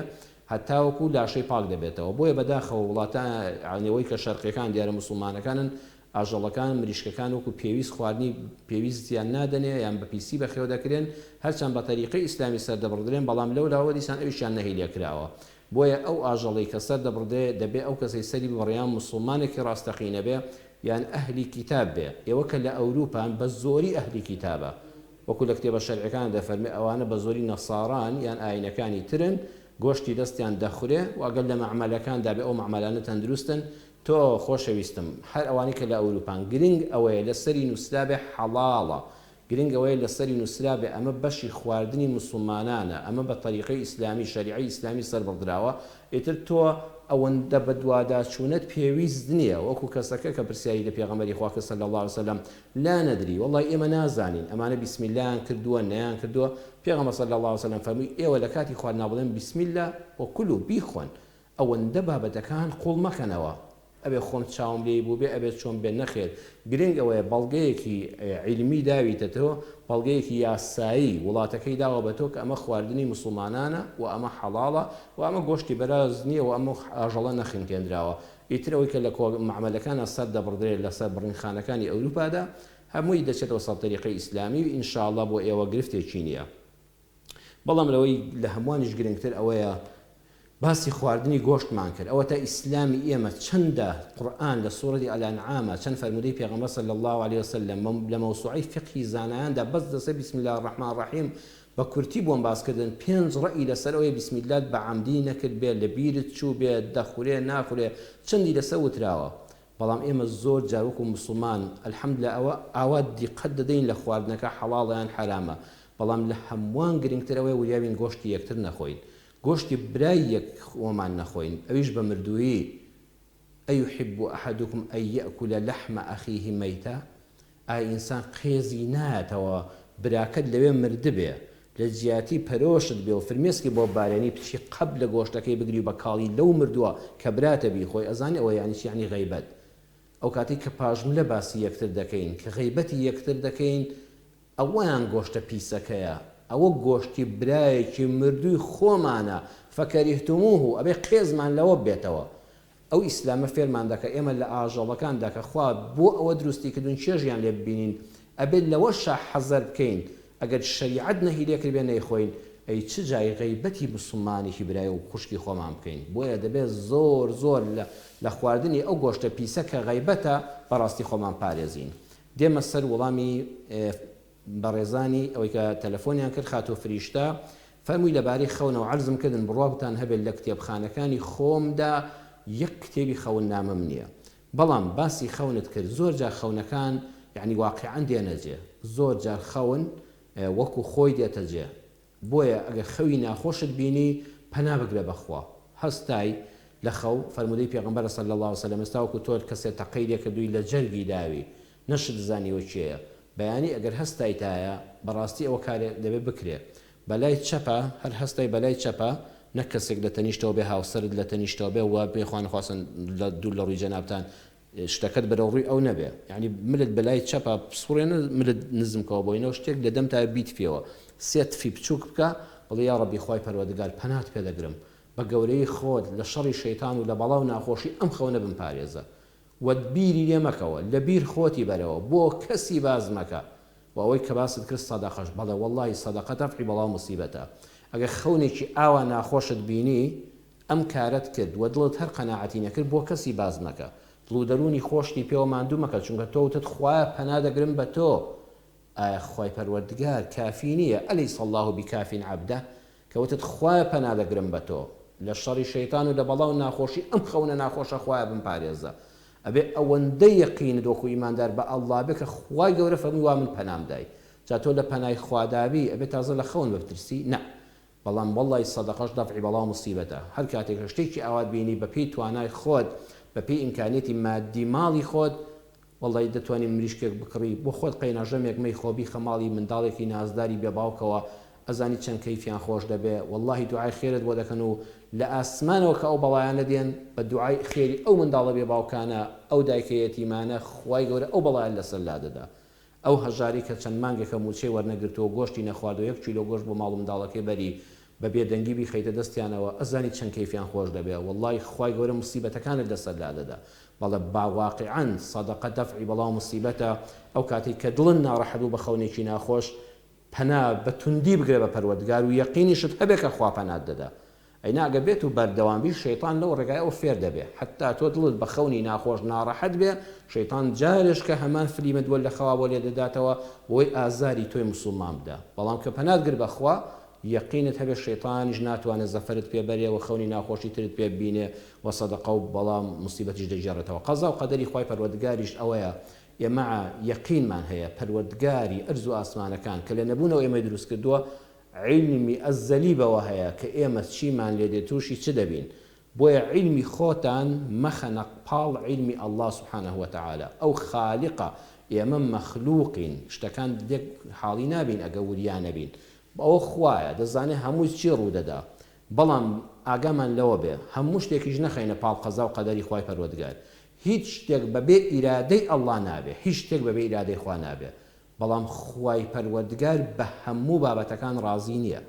هەتاوەکو لاشەی پاک دەبێتەوە. بۆیە بەداخەوە وڵاتان عینەوەی کە شەرقیەکان دیارە موسڵمانەکانن، ئاژەڵەکان مریشکەکان وەکو پێویست خواردنی پێویست زیان نادەنێ یان بە پیسی بەخێو دەکرێن، هەرچەند بە تەریقەی ئیسلامی سەردەبڕدرێن، بەڵام لەولاوە دیسان ئەویشیان نەهیلێکراوە. بۆیە ئەو ئاژەڵەی کە سەردەبڕدێ دەبێ ئەو کەسەی سەری بڕیان موسڵمانێکی ڕاستەقینە بێ یان ئەهلی کیتاب بێ. ئێوە کە لە ئەوروپان بە زۆری ئەهلی کیتابە، وەکو لە کتێبە شەرعیەکان دەفەرمێ ئەوانە بە زۆری نەساران یان ئاینەکانی ترن، گۆشتی دەستیان دەخورێ و ئەگەر لە مەعمەلەکاندا بێ ئەو مەعمەلانە تەندروستن. تۆ خۆشەویستم، هەر ئەوانی کە لە ئەوروپان گرنگ ئەوەیە لەسەری نووسرابێ حەڵاڵە، گرنگ ئەوەیە لەسەری نووسرابێ ئەمە بەشی خواردنی موسڵمانانە، ئەمە بە طریقەی ئیسلامی شەریعەی ئیسلامی سەربڕدراوە. ئیتر تۆ ئەوەندە بە دوواداچوونەت پێویست نییە. وەکو کەسەکە کە پرسیاری لە پێغەمبەری خوا کە صلی الله علیه وسلم لا ندری، وەڵڵی ئێمە نازانین ئەمانە بسم الله کردووە نەیان کردووە. پێغەمبەر صلی الله علیه وسلم فەرمووی ئێوە لە کاتی خواردنا بڵێن بسم الله وکلوا بیخۆن، ئەوەندە بابەتەکان قوڵ مەکەنەوە. ئەبێ خۆم چاوم لێی بوو بێ، ئەبێت چۆن بێ نەخێر. گرنگ ئەوەیە بەڵگەیەکی عیلمی داویتەوە، بەڵگەیەکی یاسایی وڵاتەکەی داوە بە تۆ کە ئەمە خواردنی موسڵمانانە و ئەمە حەڵاڵە و ئەمە گۆشتی بەراز نییە و ئەمە ئاژەڵە نەخینکێنراوە. ئیترەوەی کە لە مەعمەلەکانە سەردەبڕدرێت لەسەر بڕینخانەکانی ئەوروپادا هەمووی دەچێتەوە سەر تەریقەی ئیسلامی و ئینشاءڵڵا بۆ ئێوە گرفتێکی نییە. بەڵام لەوەی لە هەمووانیش گرنگتر ئەوەیە باسی خواردنی گۆشتمان کرد. ئەوە تا ئیسلامی ئێمە چەندە قورئان لە سوورەتی ئەلئەنعامە چەند فەرمودەی پێغەمبەر صلی الله علیه وسلم لە مەوسوعەی فقهی زانایاندا بەس دەسە بسم الله الرحمن الرحیم بە کورتی بۆم باسکردن 5 ڕەئی لەسەر ئەوەیە بسم الله بە عەمدی نەکرد بێ، لە بیرت چوو بێ، دەخورێ ناخورێ، چەندی لەسەر وتراوە. بەڵام ئێمە زۆر جار وەکو موسڵمان ئەلحەمدوللا ئەوە دیقەت دەدەین لە خواردنەکە حەڵاڵە یان حەرامە، بەڵام لە هەمووان گرنگتر ئەوەیە وریاوین گۆشتی یەکتر نەخۆین، گۆشتی برای یەک خۆمان نەخۆین، ئەویش بە مردوویی. ئەیحب ئەحەدوکم ئەن یەأکل لەحم ئەخیه مەیتە، ئایا ئینسان قێزی نایەتەوە براکەت لەوێ مردبێ، لە جیاتی پەرۆشت بێ و فرمێسکی بۆ بارێنی پچی قەب لە گۆشتەکەی بگری بە کاڵی لەو مردووە کە براتە بی خۆی ئەزانی ئەوە یانیش یعنی غەیبەت. ئەو کاتی کە پاژملە باسی یەکتر دەکەین کە غەیبەتی یەکتر دەکەین، ئەوەیان گۆشتە پیسەکەیە، ئەوە گۆشتی برایەکی مردووی خۆمانە. فەکەریهتموه، ئەبێ قێزمان لەوە بێتەوە. ئەو ئیسلامە فێرمان دەکە ئێمە لە ئاژەڵەکاندا کە خوا بۆ ئەوە دروستی کردوون چێژیان لێ ببینین، ئەبێت لەوەشە حەزەر بکەین. ئەگەر شەریعەت نەهیلێکرد بێ نەیخۆین، ئەی چ جای غەیبەتی موسڵمانێکی برایە و خوشکی خۆمان بکەین. بۆیە دەبێت زۆر زۆر لە خواردنی ئەو گۆشتە پیسە کە غەیبەتە بەڕاستی خۆمان پارێزین. دێمە سەر وەڵامی بەڕێزانی ئەوەی کە تەلەفۆنیان کرد خاتۆ فریشتە، فەرمووی لەبارەی خەونەوە عەرزم کردن بڕوابتان هەبێت لە کتێبخانەکانی خۆمدا یەک کتێبی خەون نامەم نییە، بەڵام باسی خەونت کرد. زۆر جار خەونەکان یعنی واقعاً دێنەجێ، زۆر جار خەون وەکو خۆی دێتە جێ. بۆیە ئەگەر خەوی ناخۆشت بینی پەنا بگرە بەخوا، هەستای لە خەو. فەرمودەی پێغەمبەر صلی الله علیه وسلم ئێستا وەکو تۆ کەسێک تەقەیدێ کردووی لە جەرگی داوی نەشت زانیوە چێیە، بەیانی ئەگەر هەستای تایە بەڕاستی ئەوە کارێک دەبێت بکرێ. بەلای چەپە هەر هەستای بەلای چەپە نەک کەسێک لە تەنیشتەوە بێ، هاوسەرت لە تەنیشتەوە بێ و پێخوان خواستن لە دوور لە ڕووی جەنابتان شتەکەت بەرەوڕووی ئەو نەبێ یعنی ملت بەلای چەپە پسوڕێنە ملت نزمکەوە بۆینەوە شتێک لە دەم تا بیت پێوە سێ تفی بچووک بکە بڵێ یا ڕەبی خۆی پەروەردگار پەنات پێ دەگرم بە گەورەی خۆت لە شەڕی شەیتان و لە بەڵاو ناخۆشی ئەم خەونە بمپارێزە وەتبیری لێ مەکەوە لە بیر خۆتی بەرەوە بۆ کەسی باز مەکە و ئەوەی کە باست کرد سەدەقەش بەڵێ وەڵڵی سەدەقە تەفعی بەڵاو موسیبەتە ئەگەر خەونێکی ئاوا ناخۆشت بینی ئەم کارت کرد و دڵت هەر قەناعەتی نەکرد بۆ کەسی باز مەکە دڵ و دەرونی خۆشتی پێوە ماندوو مەکە چونکە تۆ وتت خوایە پەنا دەگرم بە تۆ ئایا خۆی پەروەردگار کافی نییە ئەلەیس الله بکافین عەبدە کە وتت خوایە پەنا دەگرم بە تۆ لە شەڕی شەیتان و لە بەڵاو ناخۆشی ئەم خەونە ناخۆشە خوایە بمپارێزە ئەبێ ئەوەندەی یەقینت وەکو ئیماندار بە ئەڵڵا بێ کە خوای گەورە فەرمووی وا من پەنام دای جا تۆ لە پەنای خوادابی ئەبێ تازە لە خەون بپترسی نە بەڵام وەڵڵی سەدەقەش دەفعی بەڵاو موسیبەتە هەر کاتێک شتێکی ئاوات بینی بە پێی توانای خۆت بە پێی ئیمکانێتی مادی ماڵی خۆت وەڵی دەتوانانی مریشکێک بکڕی بۆ خۆت قەینەژەمێک مەی خۆبی خەماڵی منداڵێکی نازداری بێ باوکەوە ئەزانی چەند کەیفیان خۆش دەبێ وەڵڵاهی دوعای خێرت بۆ دەکەن و لە ئاسمانەوە کە ئەو بەڵایانە دێن بە دوعای خێری ئەو منداڵە بێ باوکانە ئەو دایکە یەتیمانە خوای گەورە ئەو بەڵایان لەسەر لا دەدا ئەو هەژاری کە چەند مانگێکە موچەی وەرنەگرتەوە گۆشتی نەخواردەوە 1 کیلۆ گۆشت بۆ ماڵ منداڵەکەی بەری بە بێدەنگی بیخەیتە دەستیانەوە ئەزانی چەند کەیفیان خۆش دەبێ وەڵڵی خوای گەورە موسیبەتەکانت لەسەر لا دەدا بەڵێ باواقعاً سەدەقە دەفعی بەڵاو موسیبەتە ئەو کاتێک کە دڵن ناڕەحەت و بە خەونێکی ناخۆش پەنا بە توندی بگرێ بە پەروەردگار و یەقینیشت هەبێ کە خوا پەنات دەدا ئەیناگە بێت و بەردەوامی شەیطان لەو ڕێگای ئەو فێر دەبێ حتا تۆ دڵت بە خەونی ناخۆش ناڕەحەت بێ شەیطان جارش کە هەمان فلیمت وە لە خەوا بۆ لێ دەداتەوە بۆی ئازاری تۆی موسڵمان بدە بەڵام کە پەنات گر بەخوا یەقینت هەبێ شەیطانیش ناتوانێت زەفرت پێبەرێ و خەونی ناخۆشی ترت پێ بینێ و سەدەقە و بەڵام موسیبەتیش دەجێڕێتەوە قەزا و قەدەری خوای پەروەردگاریش ئەوەیە ئێمە یەقینمان هەیە پەروەردگاری ئەرز و ئاسمانەکان کە لە نەبوونەوە ئێمە دروست کردووە علمی ئەزەلی بەوە هەیە کە ئێمە چیمان لێ دێت تووشی چ دەبین بۆیە علمی خۆتان مەخەنە پاڵ علمی الله سبحانه وتعالى ئەو خالقە ئێمە مەخلوقین شتەکان دێک حاڵی نابین ئەگە وریان نەبین ئەوە خوایە دەزانێ هەمووی چی ڕوودەدا بەڵام ئاگامان لەوە بێ هەموو شتێکیش نەخەینە پاڵ قەزا و قەدەری خوای پەروەردگار هیچ شتێک بەبێ ئیرادەی ئەڵڵا نابێ هیچ شتێک بەبێ ئیرادەی خوا نابێ بەڵام خوای پەروەردگار بە هەموو بابەتەکان ڕازی نییە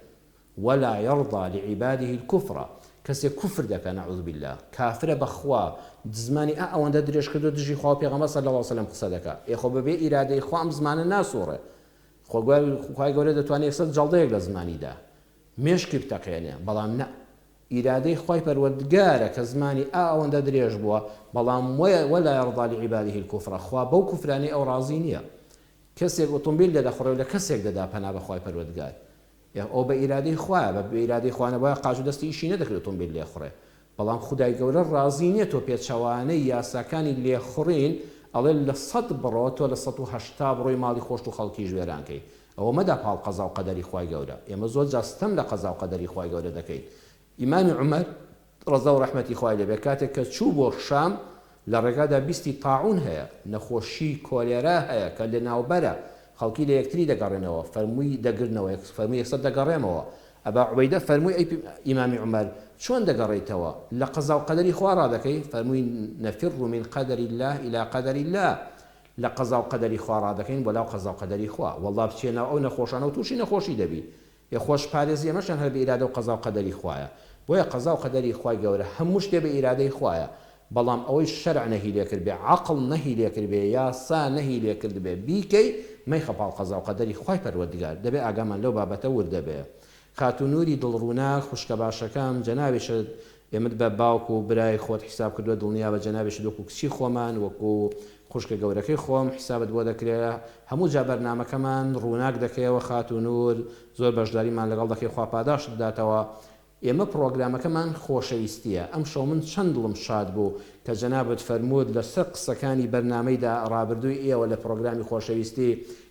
ولا يرضى لعباده الكفر کەسێک کوفر دەکە نەعوذ بالله کافرە بەخوا زمانی ئەوەندە درێژ کردو دژی خوا پێغەمبەر صلی الله علیه و سلم قسە دەکات ئێخۆ بەبێ ئیرادەی خوا ئەم زمانە ناسوڕێ خوای گەورە دەتوانێت سەد جەڵدەیەک لە زمانیدا مێشکی بتەقێنێ بەڵام نە ئیرادەی خوای پەروەردگارە کە زمانی ئەوەندە درێژ بووە بەڵام ولا يرضى لعباده الكفر خوا بەو کوفرانەی ئەو ڕازی نییە کەسێک ئۆتۆمبیل دەدەخڕێ و لە کەسێک دەدا پەنا بە خوای پەروەردگار ئەو بە ئیرادەی خوایە بە ئیرادەی خوانە وایە قاچ و دەستی ئیشی نەدەکرێت ئۆتۆمبیل لێخڕێ بەڵام خودای گەورە ڕازی نییە تۆ پێچەوانەی یاساکانی لێخڕین ئەڵێ لە 100 بڕۆ تۆ لە 180 بڕۆی ماڵی خۆشت و خەڵکی ژوێرانکەی ئەوە مەدا پاڵ قەزا و قەدەری خوای گەورە ئێمە زۆر جاستەم لە قەزا و قەدەری خوای گەورە دەکەین ئیمامی عومەر ڕەزا و ڕەحمەتی خوای لێبێ کاتێک کە چوو بۆ شام لە ڕێگادا بیستی تاعون هەیە نەخۆشی کۆلێرا هەیە کە لە ناوبەرە خەڵکی لە یەکتری دەگەڕێنەوە فەرمووی دەگرنەوە فەرمووی یەکسەر دەگەڕێمەوە ئەبا عوبەیدە فەرمووی ئەی ئیمامی عومەر چۆن دەگەڕێیتەوە لە قەزا و قەدەری خوا ڕادەکەی فەرمووی نەفر من قەدەر الله إلى قەدەر الله لە قەزا و قەدەری خوا ڕادەکەین بەلاو قەزا و قەدەری خوا وەڵڵا بچێنەوە ئەو نەخۆشانە و تووشی نەخۆشی دەبی خۆش پارێزی ئەمەشان هەر بە ئیرادە و قەزا و قەدەری خوایە بۆیە قەزا و قەدەری خوای گەورە هەموو شتێ بە ئیرادەی خوایە بەڵام ئەوەی شەرع نەهی لێ کرد بێ عەقڵ نەهی لێ کرد بێ یاسا نەهی لێ کرد بێ بیکەی مەیخە پاڵ قەزا و قەدەری خوای پەروەردگار دەبێ ئاگامان لەو بابەتە وردەبێ خاتونوری دڵڕوونا خوشکە باشەکەم جەنابێشت ئێمت بە باوک و برای خۆت حیساب کردووە دڵنیا بە جەنابێشت وەکو کچی خۆمان وەکو خوشکە گەورەکەی خۆم حیسابت بۆ دەکرێت هەموو جا بەرنامەکەمان ڕووناک دەکەیەوە خاتونور زۆر بەشداریمان لەگەڵ دەکەی خوا پاداش بداتەوە ئێمە پرۆگرامەکەمان خۆشەویستیە ئەم شەو من چەند دڵم شاد بوو کە جەنابەت فەرموود لەسەر قسەکانی بەرنامەیدا ڕابردووی ئێوە لە پرۆگرامی خۆشەویستی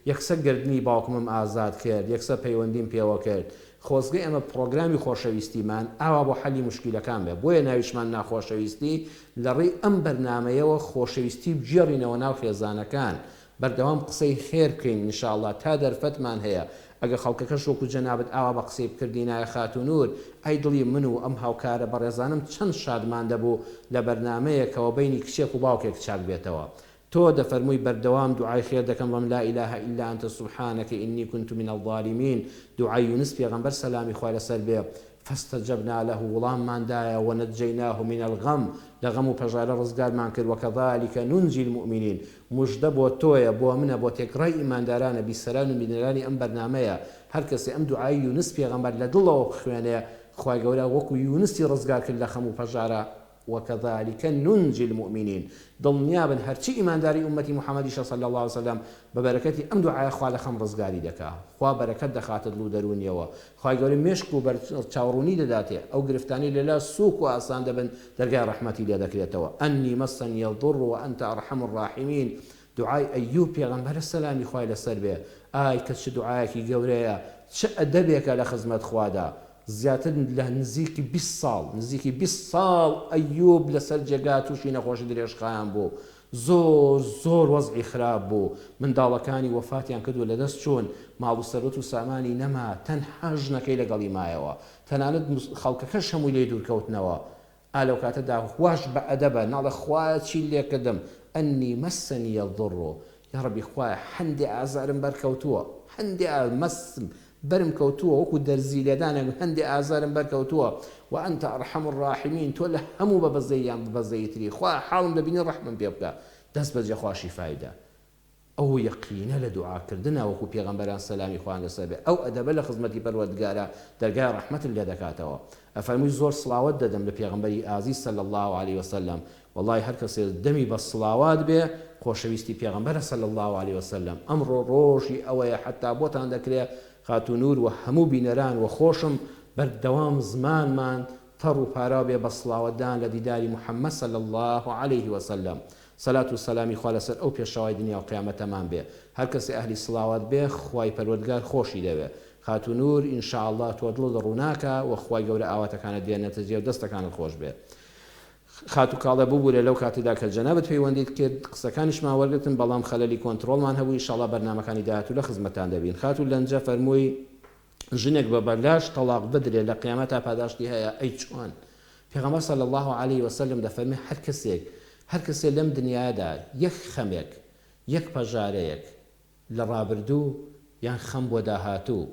یەکسەر گردنی باوکمم ئازاد کرد یەکسەر پەیوەندیم پێوە کرد خۆزگەی ئەمە پرۆگرامی خۆشەویستیمان ئاوا بۆ حەلی مشکیلەکان بێ بۆیە ناویشمان ناخۆشەویستی لە ڕێی ئەم بەرنامەیەوە خۆشەویستی بجێڕینەوە ناو خێزانەکان بەردەوام قسەی خێر بکەین ئینشاءالله تا دەرفەتمان هەیە ئەگە خەڵکەکەش وەکو جەنابەت ئاوا بە قسەی بکردینایە خاتونور ئەی دڵی من و ئەم هاوکارە بەڕێزانم چەند شادمان دەبوو لە بەرنمەیەکەوە بینی کچێک و باوکێک چاک بێتەوە تۆ دەفەرمووی بەردەوام دوعای خێر دەکەم بەم لا إله إلا أنت سبحانك إني كنت من الظالمين دوعای یونس پێغەمبەر سەلامی خوای لەسەر بێ فاستجبنا له وڵاممان دایە ونجيناه من الغم لەغەم و پەژارە ڕزگارمان کرد وكذلك ننجي المؤمنين مژدە بۆ تۆیە بۆ منە بۆ تێکڕای ئیماندارانە بیسەران و بینەرانی ئەم بەرنمەیە هەر کەسێ ئەم دوعای یونس پێغەمبەر لە دڵەوە بخوێنێ خوای گەورە وەکو یونسی ڕزگار کرد لە خەم و پەژارە وكذلك ننجي المؤمنين دڵنیابن هەرچی ئیمانداری ئومەتی محەممەدی صلی الله عليه وسلم بە بەرەکەتی ئەم دوعای خوا لە خەم ڕزگاری دەکا خوا بەرەکەت دەخاتە دڵ و دەرونیەوە خوای گەورە مێشک و چاوڕوونی دەداتێ ئەو گرفتانی لەلا سووک و ئاسان دەبن دەرگای ڕەحمەتی لێ دەکرێتەوە ئەنی مەسەنی الضر وأنت أرحم الراحمين دوعای ئەیوب پێغەمبەر سەلامی خوای لەسەر بێ ئای کە چ دوعایەکی گەورەیە چ ئەدەبێکە لە خزمەت خوادا زیاتر لە نزیکی 20 ساڵ ئەیوب لەسەر جێگا تووشی نەخۆشی درێژخایان بوو زۆر وەزعی خراپ بوو منداڵەکانی وەفاتیان کردو لەدەست چوون ماڵ و سەرۆت و سامانی نەما تەنها ژنەکەی لەگەڵی مایەوە تەنانەت خەڵکەکەش هەمووی لێ دوورکەوتنەوە ئالەو کاتەدا خوش بە ئەدەبە ناڵە خوایە چی لێکردم ئەنی مەسەنی الضر یا ڕەبی خوایە هەندێ ئازارم بەرکەوتووە هەندێ مەسم برم كوتوه وكو درزي لدانا هندي آزارم بر كوتوه وأنت أرحم الراحمين تولى همو ببزيان ببزيتري خوا حالم لبيني رحمن بيبقى دست بجي خواشي فايدة أو يقين لدعاء كردنا وكو بيغمبران سلامي خوان لسابه أو أدب لخزمتي بالودقارة درقاء رحمة اللي دكاتوا أفرمي زور صلاوات ددم لبيغمبري عزيز صلى الله عليه وسلم والله هركس دمي بالصلاوات به خوشويستي بيغمبر صلى الله عليه وسلم أمر روشي أوي حتى بوتان دكري خاتونور و هەموو بینەران و خۆشم بەردەوام زمانمان تەڕ و پارا بێ بە سڵاوەتدان لە دیداری محەممەد صلی الله عليه وسلم سەلات و سەلامی خوا لەسەر ئەو پێشەوای دنیا و قیامەتەمان بێ هەر کەسێ ئەهلی سڵاوات بێ خوای پەروەردگار خۆشی دەوێ خاتونور ئینشاءالله تۆ دڵت ڕووناکە و خوای گەورە ئاواتەکانت دێنێتە جێ و دەستەکانت خۆش بێ خاتو کاڵە بوو لەو کاتێدا کە جەنابەت پەیوەندیت کرد قسەکانیشمان وەرگرتن بەڵام خەلەلی کۆنتڕۆڵمان هەبوو ئینشاءالله بەرنامەکانی داهاتوو لە خزمەتان دەبین خاتو لەنجە فەرمووی ژنێک بە بەرلاش تەلاق بدرێ لە قیامەتا پاداشتی هەیە ئەی چۆن پێغەمبەر صلی الله عليه وسلم دەفەرمێ هەر کەسێک لەم دنیادا یەک خەمێک یەک پەژارەیەک لە ڕابردوو یان خەم بۆ داهاتوو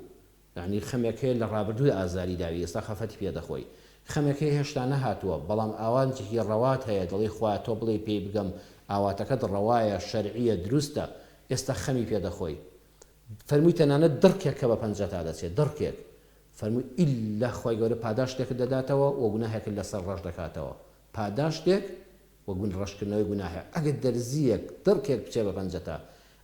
یعنی خەمێک هەیە لە ڕابردوو ئازاری داوی ئێستا خەفەتی پێ دەخۆی خەمەکەی هێشتا نەهاتووە بەڵام ئاوانجی ڕەوات هەیە دڵی خوا تۆ بڵێ پێی بگەم ئاواتەکەت ڕەوایە شەرعیە دروستە ئێستا خەمی پێدەخۆی فەرمووی تەنانەت دڕکێک کە بە پەنجەتا دەچێت دڕکێک فەرمووی ئیلا خوای گەورە پاداشتێک دەداتەوە و گوناهێک لەسەر ڕەش دەکاتەوە پاداشتێک و ڕەشکردنەوەی گوناهێ ئەگەر دەرزیەک دڕکێک بچێ بە پەنجەتا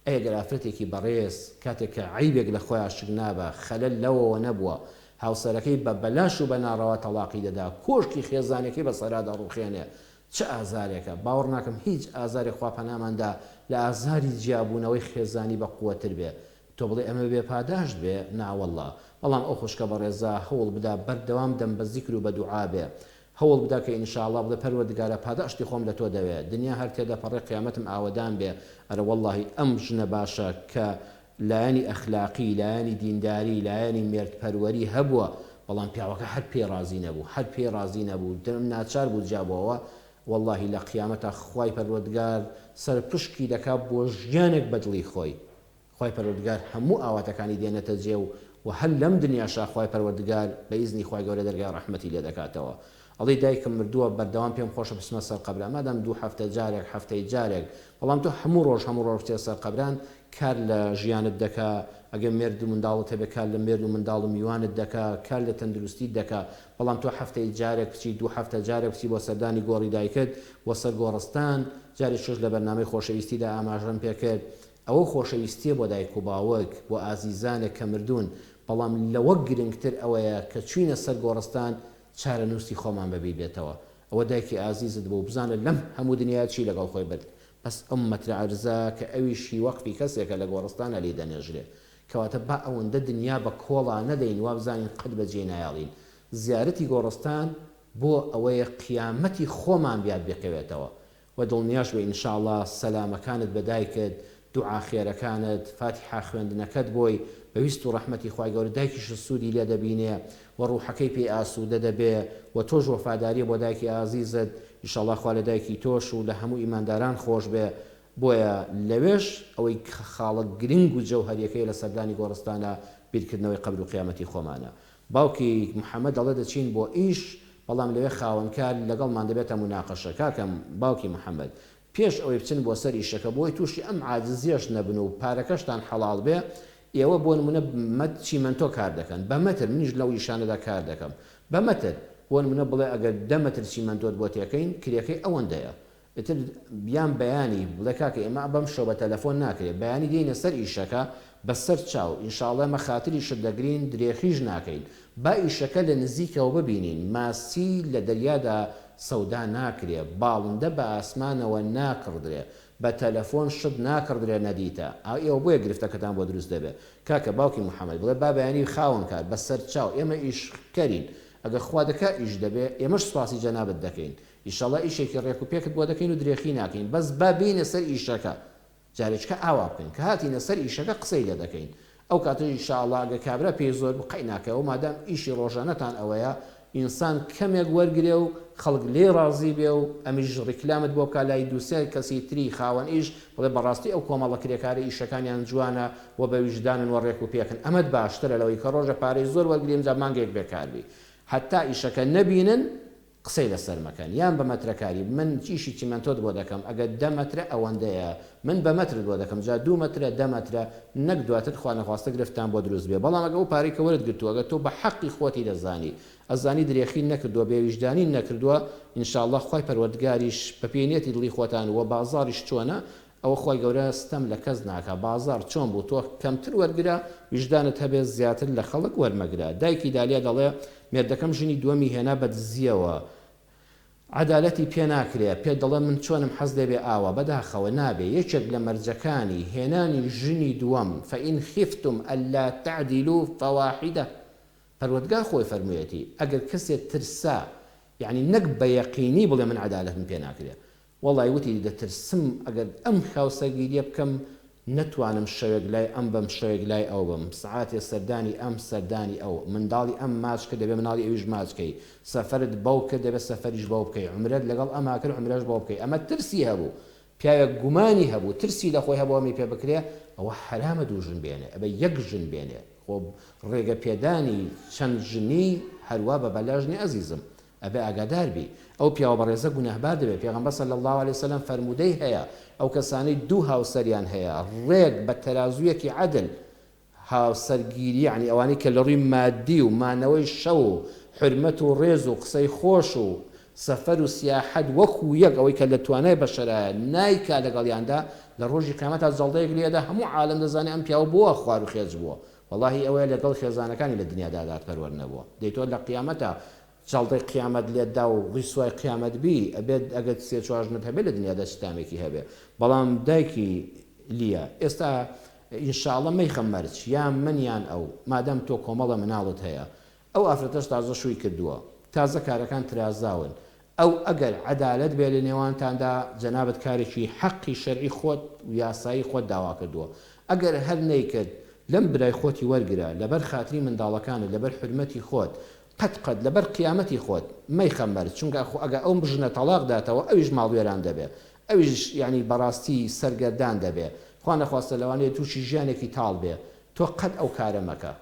ئەگەر ئافرەتێکی بەڕێز کاتێک کە عیبێک لە خۆیان شک نابە خەلەل لەوەوە نەبووە هاوسەرەکەی بە بەلاش و بە ناڕەوا تەلاقی دەدا کۆشکی خێزانەکەی بە سەرادا ڕوخێنێ چه ئازارێکە باوەڕ ناکەم هیچ ئازاری خوا پەناماندا لە ئازاری جیابوونەوەی خێزانی بە قووەتر بێ تۆ بڵێ ئەمە بێ پاداشت بێ ناوەڵڵا بەڵام ئەو خوشکە بەڕێزا هەوڵ بدا بەردەوام دەم بە زیکر و بە دوعا بێ هەوڵ بدا کە ئینشاءالله بڵێ پەروەردگارە پاداشتی خۆم لە تۆ دەوێت دنیا هەر تێدا پەڕێ قیامەتم ئاوەدان بێ ئەرە وەڵڵاهی ئەم ژنە باشە کە لایەنی ئەخلاقی لایەنی دینداری لایەنی مێردپەروەری هەبووە بەڵام پیاوەکە هەر پێ ڕازی نەبوو دەم ناچار بوو جابەوە واللهی لە قیامەتە خوای پەروەردگار سەر پشکی دەکات بۆ ژیانێک بەدڵی خۆی خوای پەروەردگار هەموو ئاواتەکانی دێنێتە جێ و هەر لەم دنیاشا خوای پەروەردگار بە ئیزنی خوای گەورە دەرگای ڕەحمەتی لێ دەکاتەوە ئەڵێ دایکم مردووە بەردەوام پێم خۆشە بچمە سەر قەبرە مادام 2 هەفتە جارێک هەفتەی جارێک بەڵام تۆ هەموو ڕۆژ بچێ سەر قەبران کار لە ژیانت دەکا ئەگەر مێرد و منداڵت هەبێ کار لە مێرد و منداڵ و میوانت دەکا کار لە تەندروستی دەکا بەڵام تۆ هەفتەی جارێک بچی 2 هەفتە جارێک بچی بۆ سەردانی گۆڕی دایکت بۆ سەر گۆڕستان جارێک شش لە بەرنامەی خۆشەویستیدا ئاماژەم پێکرد ئەوە خۆشەویستیە بۆ دایک و باوەک بۆ ئازیزانێک کە مردوون بەڵام لەوە گرنگتر ئەوەیە کە چوینە سەر گۆڕستان چارە نووسی خۆمان بەبی بێتەوە ئەوە دایکی ئازیزت بۆ بزانە لەم هەموو دنیا چی لەگەڵ خۆی برد بەس ئەم مەترە عەرزە کە ئەویشی وەقفی کەسێکە لە گۆڕستانە لێ دەنێژرێ کەواتە با ئەوەندە دنیا بە کۆڵا نەدەین وا بزانین قەت بەجێ نایاڵین زیارەتی گۆڕستان بۆ ئەوەیە قیامەتی خۆمان بیاد بقەوێتەوە و دڵنیاش بە ئینشاءالله سەلامەکانت بە دایکت دوعا خێرەکانت فاتحە خوێندنەکەت بۆی بەویست و ڕەحمەتی خوای گەورە دایکیش سوودی لێ دەبینێ و ڕوحەکەی پێی ئاسوودە دەبێ و تۆش وەفاداری بۆ دایکی ئازیزت ئینشاءڵڵا خوا لە دایکی تۆش و لە هەموو ئیمانداران خۆش بێ بۆیە لەوێش ئەوەی خاڵک گرنگ و جەوهەریەکەی لە سەردانی گۆڕستانە بیرکردنەوەی قەبر و قیامەتی خۆمانە. باوکی محەممەد دەڵێ دەچین بۆ ئیش بەڵام لەوێ خاوەنکار لەگەڵمان دەبێتە مناقەشە. کاکەم باوکی محەممەد پێش ئەوەی بچن بۆ سەر ئیشەکە بۆی تووشی ئەم عاجزیەش نەبن و پارەکەشتان حەڵاڵ بێ، ئێوە بۆ نمونە چیمەنتۆ کار دەکەن بە مەتر، منیش لەو ئیشانەدا کار دەکەم بە مەتر، بۆ نمونە بڵێ ئەگەر 10 مەتر چیمەنتۆت بۆ تێکەین کرێکەی ئەوەندەیە، ئتر بیان بەیانی بڵێ کاکە ئێمە بەم شەو بە تەلەفۆن ناکرێت، بەیانی دێنە سەر ئیشەکە بەسەر چاو، ئینشاءڵڵا مەخاتری شت دەگرین درێخیش ناکەین، با ئیشەکە لە نزیکەوە ببینین، ماسی لە دەریادا سەودا ناکرێ، باڵندە بە ئاسمانەوە ناکڕدرێ، بە تەلەفۆن شت ناکڕدرێ نەدیتە، ئێوە بۆیە گرفتەکەتان بۆ دروست دەبێت. کاکە باوکی محەممەد بڵێ با بەیانی خاوەن کات بەسەر چاو، ئێمە ئیشکەرین، ئەگە خوا دەکا ئیش دەبێ ئێمەش سوپاسی جەنابەت دەکەین، ئینشاءڵڵا ئیشێکی ڕێک و پێکت بۆ دەکەین و درێخی ناکەین، بەس با بینە سەر ئیشەکە جارێککە ئاوا بکەین کە هاتینە سەر ئیشەکە قسەی لێ دەکەین. ئەو کاتە ئینشاءڵڵا ئەگە کابرا پێی زۆر بقەی ناکەوە مادام ئیشی ڕۆژانەتان ئەوەیە ئینسان کەمێک وەرگرێ و خەڵک لێ ڕازی بێ و ئەمیش ڕیکلامت بۆ بکە لای دووسێ کەسی تری خاوەن ئیش بڵێ بەڕاستی ئەو کۆمەڵە کرێکارە ئیشەکانیان جوانە و بە ویژدانن و ڕێک و پێکن، ئەمەد باشترە لەوەی کە ڕۆژە پارەی زۆر وەرگریم جا مانگێک بێکاربی، حتا ئیشەکە نەبینن قسەی لەسەر مەکەن، یان بە مەترەکاری من چیشی چیمەنتۆت بۆ دەکەم ئەگەر 10 مەترە ئەوەندەیە من بە مەترت بۆ دەکەم، جا 2 مەترە 10 مەترە نەک دواتر خوا نەخواستە گرفتان بۆ دروست بێ، بەڵام ئەگە ئەو پارەی کە وەرت گرتووە ئەگە تۆ بە حەقی خۆتی دەزانی ئەزانی درێخی نەکردووە بێویژدانی نەکردووە، ئینشاءڵڵا خوای پەروەردگاریش بە پێنێتی دڵی خۆتان و بازاڕیش چۆنە ئەوە خوای گەورە ستەم لە کەس ناکە، بازار چۆن بوو تۆ کەمتر وەرگرە ویژدانت هەبێ زیاتر لە خەڵک وەرمەگرە. دایکی دالیا دەڵێ مێردەکەم ژنی دووەمی هێنا بە دزیەوە، عدالەتی پێ ناکرێ، پێ دەڵێ من چۆنم حەز دەبێ ئاوە بەداخەوە نابێ، یەکێک لە مەرجەکانی هێنانی ژنی دووەم فەئین خفتم ئەللا تعدیلوا فەواحیدە، پەروەردگار خۆی فەرموویەتی ئەگەر کەسێک ترسا یعنی نەک بە یەقینی بڵێ من عدالەتم پێ ناکرێ، وەڵی وتی دەترسم ئەگەر ئەم خاوسەگیریە بکەم نتوانم شەوێک لای ئەم بەم شەوێک لای ئەو بم، سعاتێ سەردانی ئەم سەردانی ئەو، منداڵی ئەم ماچکە دەبێ مناڵی ئەویش ماچکەی، سەفەرت بەو کرد دەبێت سەفەریش بەو بکەی، عومرەت لەگەڵ ئەما کرد عومرەش بەو بکەی، ئەمە ترسی هەبوو پیاوێک گومانی هەبوو ترسی لە خۆی هەبوو ئەمی پێ بکرێ، ئەوە حرامە دوو ژن بێنێ، ئەبێ یەک ژن بێنێ، خۆ ڕێگە پێدانی چەند ژنی هەروە بە بەلاژنی ئەزیزم ئەبێ ئاگادار بی، ئەو پیاوە بەڕێزە گوناهبار دەبێت. پێغەمبەر صلی الله علیه وسلم فەرمودەی هەیە ئەو کەسانەی دوو هاوسەریان هەیە ڕێک بە تەرازویەکی عەدل هاوسەرگیری یعنی ئەوانەی کە لە ڕووی مادی و مانەوەی شەو و حرمەت و ڕێز و قسەی خۆش و سەفەر و سیاحەت وەکو یەک ئەوەی کە لە توانای بەشەرایە نایکا لەگەڵیاندا لە ڕۆژی قیامەتە جەڵدەیەک لێدا هەموو عالم دەزانێ ئەم پیاوە بووە خوار و خێز بووە، وەڵاهی ئەوەیە لەگەڵ خێزانەکانی لە دنیادا دادپەروەر نەبووە، دەیتۆ لە قیامەتە جەڵدەی قیامەت لێدا و ڕیسوای قیامەت بی ئەبێت ئەگەر سێ چوارژنت هەبێت لە دنیادا شتامێکی هەبێ، بەڵام دایکی لیە ئێستا ئینشاءڵڵا مەیخەم مەرج یان منیان ئەو مادەم تۆ کۆمەڵە مناڵت هەیە، ئەو ئافرەتەش تازە شووی کردووە، تازە کارەکان ترازاون، ئەو ئەگەر عەدالەت بێ لە نێوانتاندا جەنابەت کارێکی حەقی شەرعی خۆت و یاسایی خۆت داوا کردووە، ئەگەر هەر نەیکرد لەم برای خۆتی وەرگرە لەبەر خاتری منداڵەکانت لەبەر حرمەتی خۆت قەت لەبەر قیامەتی خۆت مەیخەم مەرج، چونکە ئەگە ئەو بژنە تەلاق داتەوە ئەویش ماڵوێران دەبێ، ئەویش یعنی بەڕاستی سەرگەردان دەبێ، خوا نەخواستە لەوانەیە تووشی ژیانێکی تاڵ بێ، تۆ قەت ئەو کارە مەکە،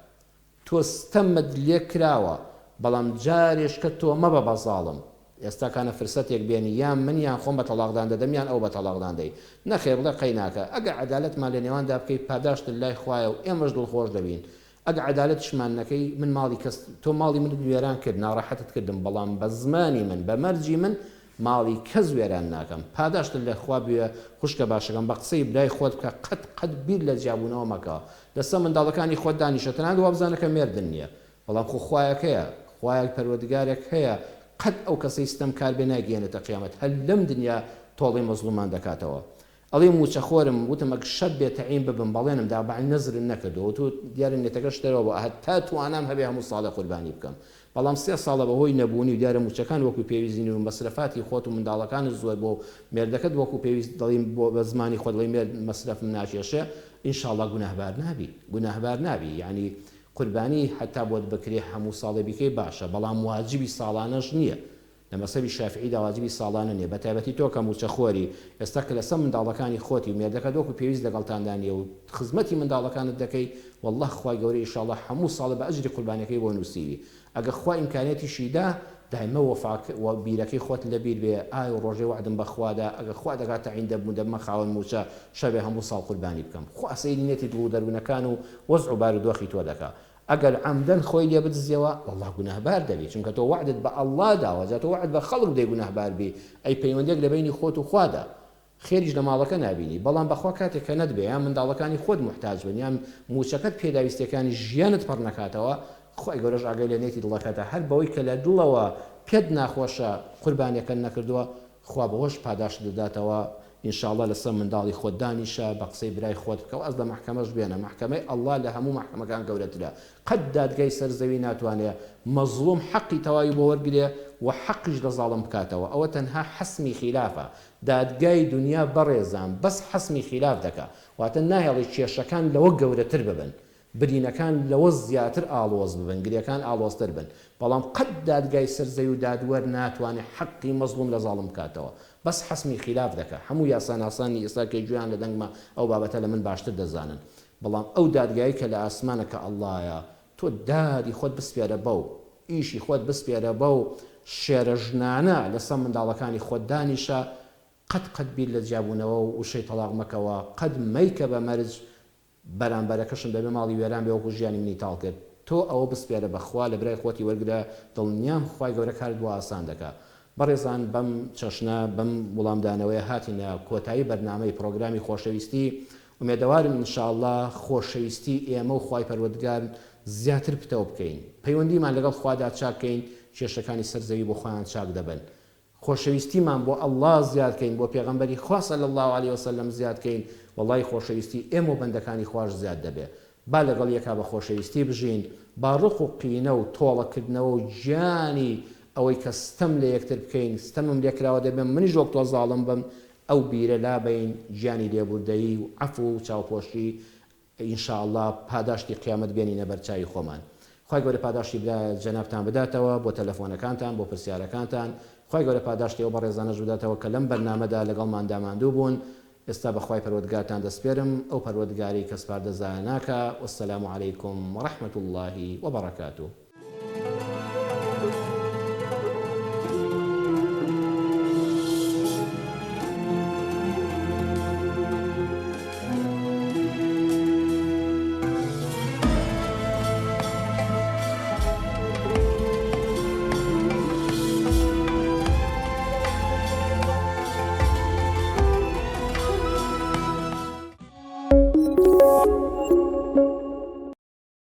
تۆ ستەمت لێ کراوە بەڵام جارێش کە تۆ مەبە بەزاڵم، ئێستا کانە فرسەتێک بێنی یان من یان خۆم بە تەلاقدان دەدەم یان ئەو بە تەلاقدان دەی، نەخێر بڵێ قەی ناکە، ئەگە عەدالەتمان لە نێواندا بکەیت پاداشت لای خوایە و ئێمەش دڵخۆش دەبین، ئەگە عەدالەتشمان نەکەی من ماڵی کەس تۆ ماڵی من وێران کرد ناڕەحەتت کردم، بەڵام بە زمانی من بە مەرجی من ماڵی کەس وێران ناکەم، پاداشت لە خوا بوێ خوشکە باشەکەم بە قسەی برای خۆت بکە قەت بیر لە جیابوونەوە مەکە، لەسەر منداڵەکانی خۆت دانیشە تەنانەت وا بزانە کە مێردن نییە، بەڵام خۆ خوایەکەیە خوایەک پەروەردگارێک هەیە قەت ئەو کەسەی ستەم کار بێ ناگەێنێتە قیامەت، هەر لەم دنیا تۆڵی مەزلومان دەکاتەوە. ئەڵێ موچەخۆرم وتم ئەگە شەت بێ تەعین ببم بەڵێنم دابعی نەزرن نەکردەوە، تۆ دیارە نێتەکە شتەرەوە بۆ تا توانام هەبێ هەموو ساڵە قوربانی بکەم، بەڵام 3 ساڵە بەهۆی نەبوونی و دیارە موچەکان وەکو پێویستین و مەسرفاتی خۆت و منداڵەکان زۆر بۆ مێردەکەت وەکو پێویست دەڵیم بۆ بە زمانی خۆت دەڵی مێرد مەسرفم ناکێشێ ئینشاءڵڵا گوناهبار نابی یعنی قوربانی حتا بۆت بکرێ هەموو ساڵێ بیکەی باشە بەڵام واجبی ساڵانەش نییە لە مەسەبی شافعیدا واجبی ساڵانە نیە بەتایبەتی تۆ کە موچەخۆری ئێستا کە لەسەر منداڵەکانی خۆتی و مێردەکەت وەکو پێویست لەگەڵتاندانیە و خزمەتی منداڵەکانت دەکەی والله خوای گەورەی ئینشاءڵڵا هەموو ساڵە بە ئەجری قوربانیەکەی بۆ نووسیوی ئەگە خوا ئیمکانیەتیشیدا دایمە وە بیرەکەی خۆت لەبیر بێ ئای و ڕۆژێ وعدم بەخوادا ئەگە خوا دەگاتە عیندە بمە خاوەن موچە شەبێ هەموو ساڵ قوربانی بکەم خوا سەیرینەتی دڵ و دەروونەکان و وەزع و بارودۆخی تۆ دەکا ئەگەر عەمدەن خۆی لێ بدزیەوە والله گوناهبار دەبێت چونکە تۆ وعدت بە ئەڵڵا داوە جا تۆ وعد بە خەڵک دەی گوناهبار بی ئەی پەیوەندێک لە بینی خۆت و خوادا خێریش لە ماڵەکە نبینی بەڵام بەخوا کاتێک کە نەتبێ یان منداڵەکانی خۆت محتاج بن یان موچەکەت پێداویستەکانی ژیانت پڕ نەکاتەوە خۆی گەورەش ئاگای لە نێتی دڵەکەتە هەر بەوەی کە لە دڵەوە پێت ناخۆشە قوربانیەکە نەکردووە خوا بەهۆش پاداش دەداتەوە ئینشاءڵڵا لەسەر منداڵی خۆت دانیشە بە قسەی برای خۆت بکەوە ئەس لە محکەمەش بێنە محکەمەی ئەڵڵا لە هەموو محکەمەکان گەورەترە قەت دادگای سەرزەوی ناتوانێت مەزلوم حەقی تەواوی بۆ وەرگرێ و حەقیش لە زاڵم بکاتەوە ئەوە تەنها حەسمی خلافە دادگای دنیا بەڕێزان بەس حەسمی خلاف دەکا واتە ناهێڵی کێشەکان لەوە گەورەتر ببن برینەکان لەوە زیاتر ئاڵۆز ببن گریەکان ئاڵۆزتر بن بەڵام قەت دادگای سەرزەوی و دادوەر ناتوانێت حەقی مەزلوم لە زاڵم بکاتەوە بەس حەسمی خلاف دەکە هەموو یاساناسانی ئێستا کە گویان لە دەنگمە ئەو بابەتە لە من باشتر دەزانن بەڵام ئەو دادگایی کە لە ئاسمانە کە ئەڵڵایە تۆ دادی خۆت بسپێرە بەو ئیشی خۆت بسپێرە بەو شێرەژنانە لەسەر منداڵەکانی خۆت دانیشە قەت بیر لە جیابوونەوە و وشەی تەلاق مەکەوە قەت مەیکە بە مەرج بەرامبەرەکەشم بەبێ ماڵی وێران بێ وەکو ژیانی منی تاڵ کرد تۆ ئەوە بسپێرە بەخوا لە برای خۆتی وەرگرە دڵنیام خوای گەورە کارت بۆ ئاسان دەکات بەڕێزان بەم چەشنە بەم وەڵامدانەوەی هاتینە کۆتایی بەرنامەی پرۆگرامی خۆشەویستی ومێدەوارم ئینشاءڵڵا خۆشەویستی ئێمە و خوای پەروەردگار زیاتر پتەوە بکەین پەیوەندیمان لەگەڵ خوادا چاکەین کێشەکانی سەرزەوی بۆ خۆیان چاک دەبن خۆشەویستیمان بۆ ئەڵڵا زیادکەین بۆ پێغەمبەری خوا صلی الله علیه وسلم زیادکەین وەڵای خۆشەویستی ئێمە و بەندەکانی خوش زیاد دەبێت با لەگەڵ یەکا بە خۆشەویستی بژین با ڕق و قینە و تۆڵەکردنەوە و گیانی ئەوەی کە ستەم لە یەکتر بکەین ستەمم لێکراوە دەبێن منیش وەک تۆ زاڵم بم ئەو بیرە لابین گیانی لێبوردەیی و عەفو و چاوپۆشی ئینشاءڵڵا پاداشتی قیامەت بێنینە بەرچاوی خۆمان خوای گەورە پاداشتی جەنابتان بداتەوە بۆ تەلەفۆنەکانتان بۆ پرسیارەکانتان خوای گەورە پاداشتی ئەو بە ڕێزانەش بداتەوە کە لەم بەرنامەدا لەگەڵمان داماندوو بوون ئێستا بەخوای پەروەردگارتان دەسپێرم ئەو پەروەردگاری کە سپاردەزایە ناکە وەسەلام عەلەیکوم وەڕەحمەتوڵڵاهی وەبەڕەکاتوه